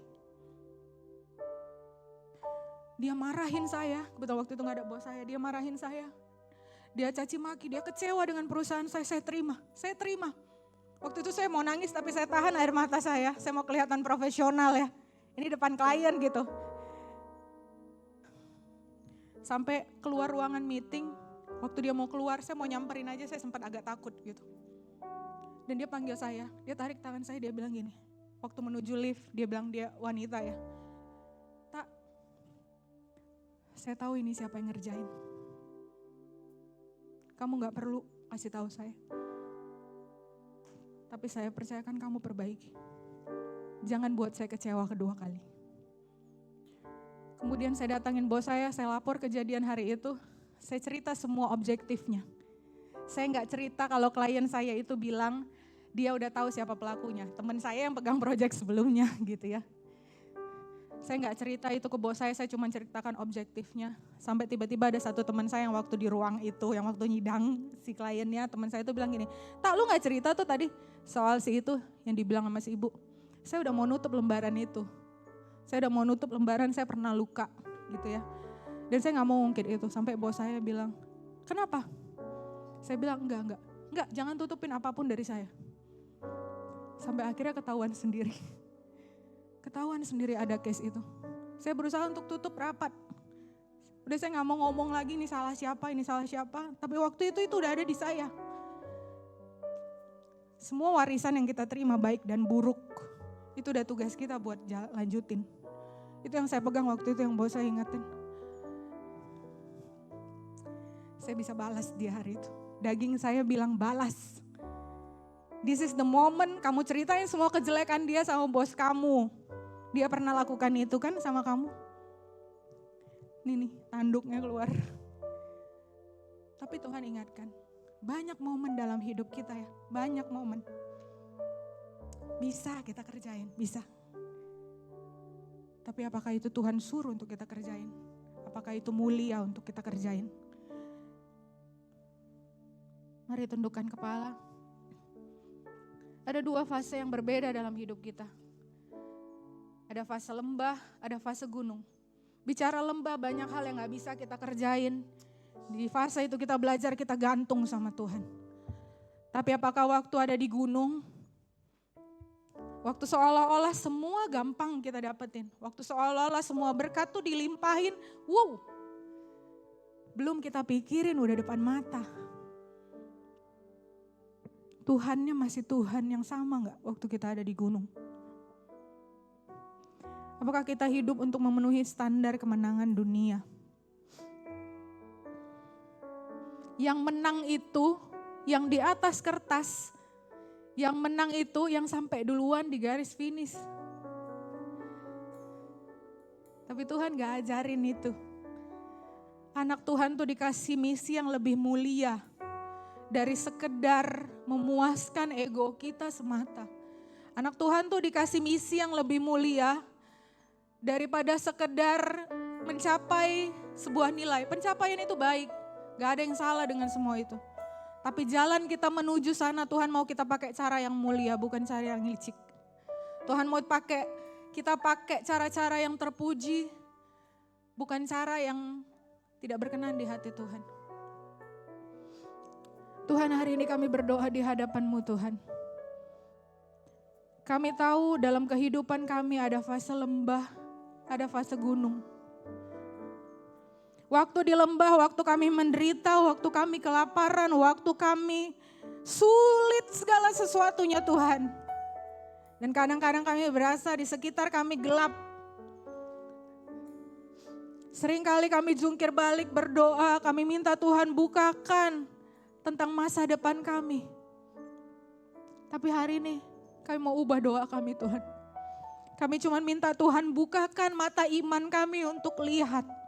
Dia marahin saya. Kebetulan waktu itu gak ada bos saya. Dia marahin saya. Dia caci maki. Dia kecewa dengan perusahaan saya. Saya terima. Saya terima. Waktu itu saya mau nangis tapi saya tahan air mata saya. Saya mau kelihatan profesional ya. Ini depan klien gitu. Sampai keluar ruangan meeting. Waktu dia mau keluar saya mau nyamperin aja. Saya sempat agak takut gitu. Dan dia panggil saya, dia tarik tangan saya, dia bilang gini. Waktu menuju lift, dia bilang dia wanita ya. Tak, saya tahu ini siapa yang ngerjain. Kamu gak perlu kasih tahu saya. Tapi saya percayakan kamu perbaiki. Jangan buat saya kecewa kedua kali. Kemudian saya datangin bos saya lapor kejadian hari itu. Saya cerita semua objektifnya. Saya gak cerita kalau klien saya itu bilang, dia udah tahu siapa pelakunya. Teman saya yang pegang proyek sebelumnya gitu ya. Saya gak cerita itu ke bos saya cuma ceritakan objektifnya. Sampai tiba-tiba ada satu teman saya yang waktu di ruang itu, yang waktu nyidang si kliennya, teman saya itu bilang gini, tak lu gak cerita tuh tadi soal si itu yang dibilang sama si ibu. Saya udah mau nutup lembaran itu. Saya udah mau nutup lembaran, saya pernah luka gitu ya. Dan saya gak mau ngungkit itu, sampai bos saya bilang, kenapa? Saya bilang enggak, jangan tutupin apapun dari saya. Sampai akhirnya ketahuan sendiri. Ketahuan sendiri ada case itu. Saya berusaha untuk tutup rapat. Udah saya gak mau ngomong lagi ini salah siapa. Tapi waktu itu udah ada di saya. Semua warisan yang kita terima baik dan buruk. Itu udah tugas kita buat lanjutin. Itu yang saya pegang waktu itu yang bos saya ingetin. Saya bisa balas di hari itu. Daging saya bilang balas. This is the moment kamu ceritain semua kejelekan dia sama bos kamu. Dia pernah lakukan itu kan sama kamu. Nih tanduknya keluar. Tapi Tuhan ingatkan, banyak momen dalam hidup kita ya. Banyak momen. Bisa kita kerjain, bisa. Tapi apakah itu Tuhan suruh untuk kita kerjain? Apakah itu mulia untuk kita kerjain? Mari tundukkan kepala. Ada 2 fase yang berbeda dalam hidup kita. Ada fase lembah, ada fase gunung. Bicara lembah banyak hal yang gak bisa kita kerjain. Di fase itu kita belajar, kita gantung sama Tuhan. Tapi apakah waktu ada di gunung, Waktu seolah-olah semua gampang kita dapetin. Waktu seolah-olah semua berkat tuh dilimpahin. Wow. Belum kita pikirin udah depan mata. Tuhannya masih Tuhan yang sama gak waktu kita ada di gunung? Apakah kita hidup untuk memenuhi standar kemenangan dunia? Yang menang itu, yang di atas kertas, yang menang itu yang sampai duluan di garis finish. Tapi Tuhan gak ajarin itu. Anak Tuhan tuh dikasih misi yang lebih mulia dari sekedar memuaskan ego kita semata. Anak Tuhan tuh dikasih misi yang lebih mulia daripada sekedar mencapai sebuah nilai. Pencapaian itu baik, gak ada yang salah dengan semua itu. Tapi jalan kita menuju sana Tuhan mau kita pakai cara yang mulia, bukan cara yang licik. Tuhan mau kita pakai cara-cara yang terpuji, bukan cara yang tidak berkenan di hati Tuhan. Tuhan, hari ini kami berdoa di hadapan-Mu Tuhan. Kami tahu dalam kehidupan kami ada fase lembah, ada fase gunung. Waktu di lembah, waktu kami menderita, waktu kami kelaparan, waktu kami sulit segala sesuatunya Tuhan. Dan kadang-kadang kami berasa di sekitar kami gelap. Seringkali kami jungkir balik berdoa, kami minta Tuhan bukakan tentang masa depan kami. Tapi hari ini kami mau ubah doa kami Tuhan. Kami cuma minta Tuhan bukakan mata iman kami untuk lihat.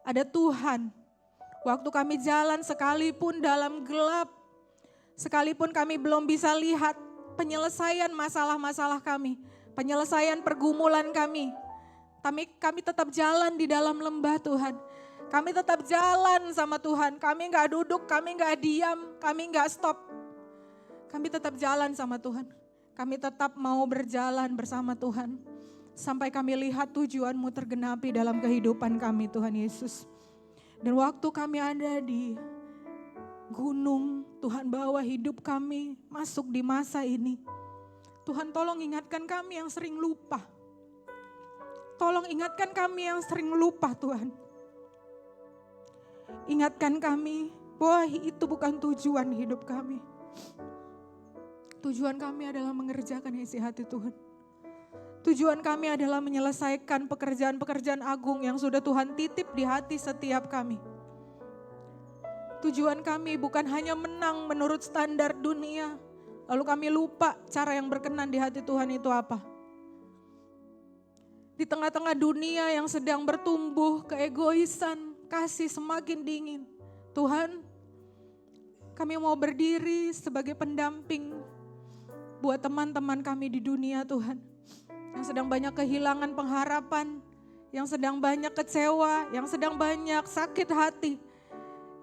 Ada Tuhan, waktu kami jalan sekalipun dalam gelap, sekalipun kami belum bisa lihat penyelesaian masalah-masalah kami, penyelesaian pergumulan kami, kami tetap jalan di dalam lembah Tuhan. Kami tetap jalan sama Tuhan, kami gak duduk, kami gak diam, kami gak stop. Kami tetap jalan sama Tuhan, kami tetap mau berjalan bersama Tuhan. Sampai kami lihat tujuan-Mu tergenapi dalam kehidupan kami Tuhan Yesus. Dan waktu kami ada di gunung, Tuhan bawa hidup kami masuk di masa ini. Tuhan tolong ingatkan kami yang sering lupa. Tolong ingatkan kami yang sering lupa Tuhan. Ingatkan kami bahwa itu bukan tujuan hidup kami. Tujuan kami adalah mengerjakan isi hati Tuhan. Tujuan kami adalah menyelesaikan pekerjaan-pekerjaan agung yang sudah Tuhan titip di hati setiap kami. Tujuan kami bukan hanya menang menurut standar dunia, lalu kami lupa cara yang berkenan di hati Tuhan itu apa. Di tengah-tengah dunia yang sedang bertumbuh keegoisan, kasih semakin dingin. Tuhan, kami mau berdiri sebagai pendamping buat teman-teman kami di dunia Tuhan. Yang sedang banyak kehilangan pengharapan, yang sedang banyak kecewa, yang sedang banyak sakit hati,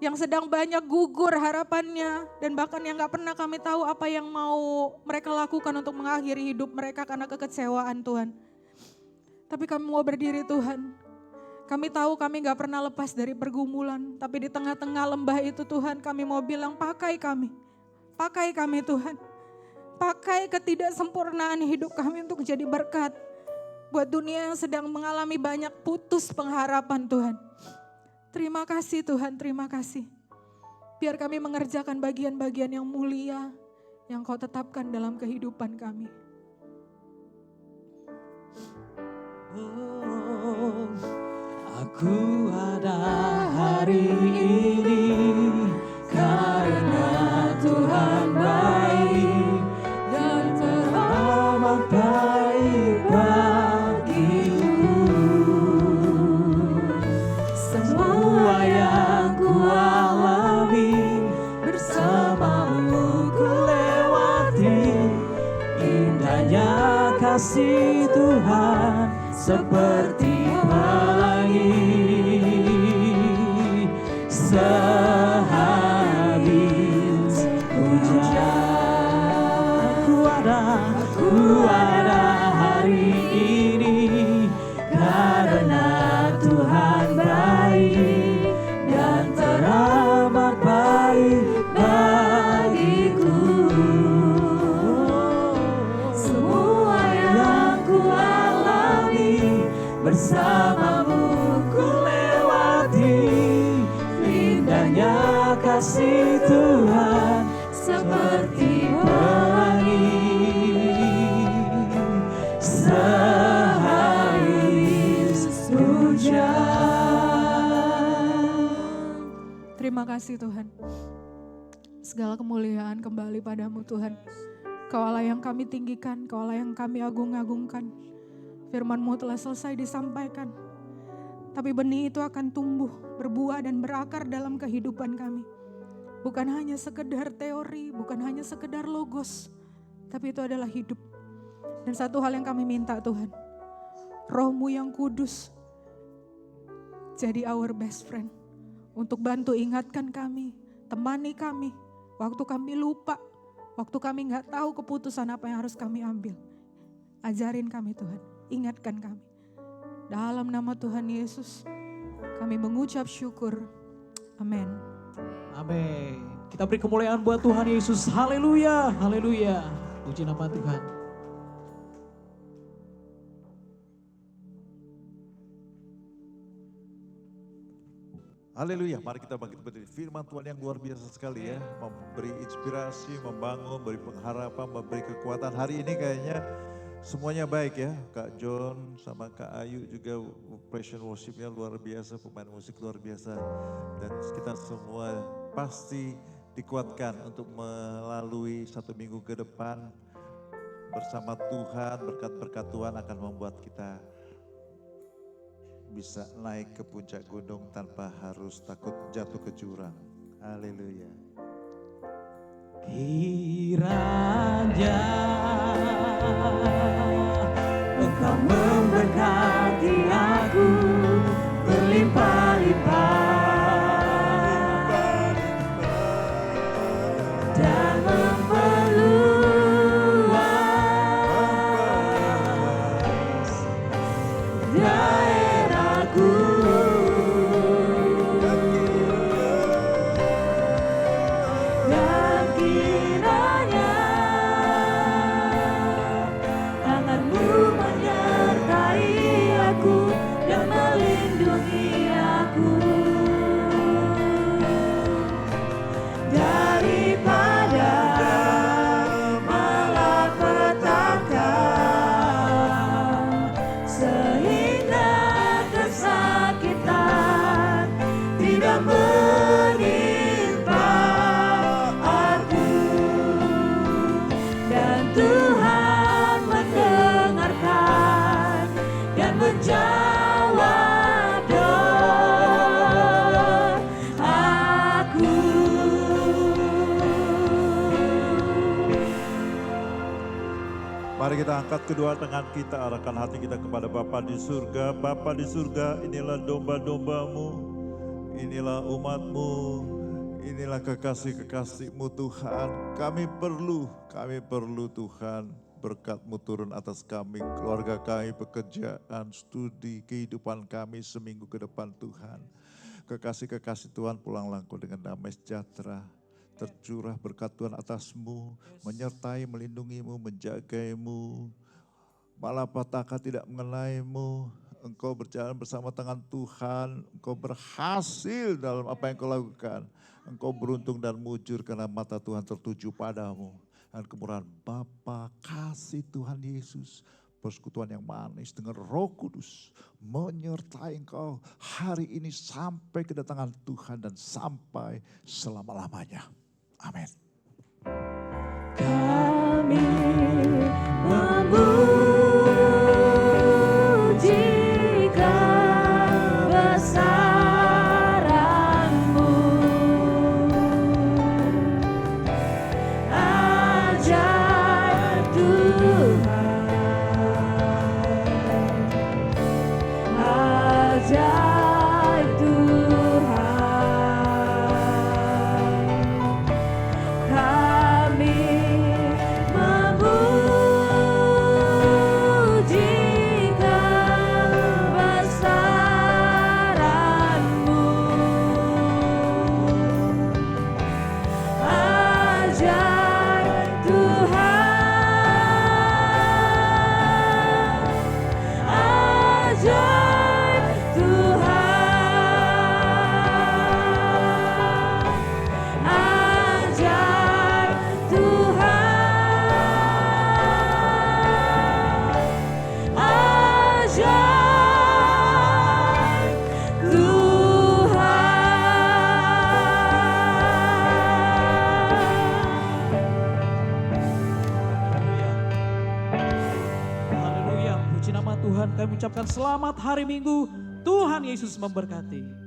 yang sedang banyak gugur harapannya, dan bahkan yang gak pernah kami tahu apa yang mau mereka lakukan untuk mengakhiri hidup mereka karena kekecewaan Tuhan. Tapi kami mau berdiri Tuhan, kami tahu kami gak pernah lepas dari pergumulan, tapi di tengah-tengah lembah itu Tuhan kami mau bilang pakai kami Tuhan. Pakai ketidaksempurnaan hidup kami untuk jadi berkat buat dunia yang sedang mengalami banyak putus pengharapan Tuhan. Terima kasih Tuhan, terima kasih. Biar kami mengerjakan bagian-bagian yang mulia yang Kau tetapkan dalam kehidupan kami. Oh, aku ada hari ini karena Tuhan baik. Baik bagiku, semua yang ku alami bersamamu ku lewati. Indahnya kasih Tuhan seperti pelangi. Sehabis hujan ku ada hari ini karena Tuhan baik dan teramat baik bagiku. Semua bersamamu ku lewati indahnya kasih Tuhan seperti pelangi sehabis hujan. Terima kasih Tuhan. Segala kemuliaan kembali padamu Tuhan. Kau Allah yang kami tinggikan, Kau Allah yang kami agung-agungkan. Firman-Mu telah selesai disampaikan. Tapi benih itu akan tumbuh, berbuah dan berakar dalam kehidupan kami. Bukan hanya sekedar teori, bukan hanya sekedar logos. Tapi itu adalah hidup. Dan satu hal yang kami minta Tuhan. Roh-Mu yang kudus jadi our best friend. Untuk bantu ingatkan kami, temani kami. Waktu kami lupa, waktu kami gak tahu keputusan apa yang harus kami ambil. Ajarin kami Tuhan, ingatkan kami. Dalam nama Tuhan Yesus, kami mengucap syukur. Amin. Amin. Kita beri kemuliaan buat Tuhan Yesus. Haleluya, haleluya. Puji nama Tuhan. Haleluya, mari kita bangkit berdiri. Firman Tuhan yang luar biasa sekali ya. Memberi inspirasi, membangun, memberi pengharapan, memberi kekuatan. Hari ini kayaknya semuanya baik ya. Kak John sama Kak Ayu juga operation worshipnya luar biasa. Pemain musik luar biasa. Dan kita semua pasti dikuatkan untuk melalui 1 minggu ke depan. Bersama Tuhan, berkat-berkat Tuhan akan membuat kita bisa naik ke puncak gunung tanpa harus takut jatuh ke jurang. Haleluya. Kiranya Engkau memberkati aku berlimpah-limpah dan memperluas daerahku. Dan kiranya tangan-Mu menyertai aku dan melindungi aku daripada malapetaka, sehingga kesakitan tidak menimpa aku. Dan Tuhan mendengarkan dan menjawab doa aku. Mari kita angkat kedua tangan kita, arahkan hati kita kepada Bapa di surga. Bapa di surga, inilah domba-domba-Mu, inilah umat-Mu, inilah kekasih-kekasih-Mu Tuhan. Kami perlu Tuhan, berkat-Mu turun atas kami, keluarga kami, pekerjaan, studi, kehidupan kami seminggu ke depan Tuhan. Kekasih-kekasih Tuhan pulanglah Engkau dengan damai sejahtera. Tercurah berkat Tuhan atas-Mu, menyertai, melindungi-Mu, menjagai-Mu. Malapetaka tidak mengenai-Mu. Engkau berjalan bersama tangan Tuhan. Engkau berhasil dalam apa yang Engkau lakukan. Engkau beruntung dan mujur karena mata Tuhan tertuju padamu. Dan kemurahan Bapa, kasih Tuhan Yesus, persekutuan yang manis dengan Roh Kudus menyertai engkau hari ini sampai kedatangan Tuhan dan sampai selama-lamanya. Amin. Kami memuji kebesaran-Mu, ajaib Tuhan, ajaib Tuhan. Kami memuji Tuhan, kami ucapkan selamat hari Minggu. Tuhan Yesus memberkati.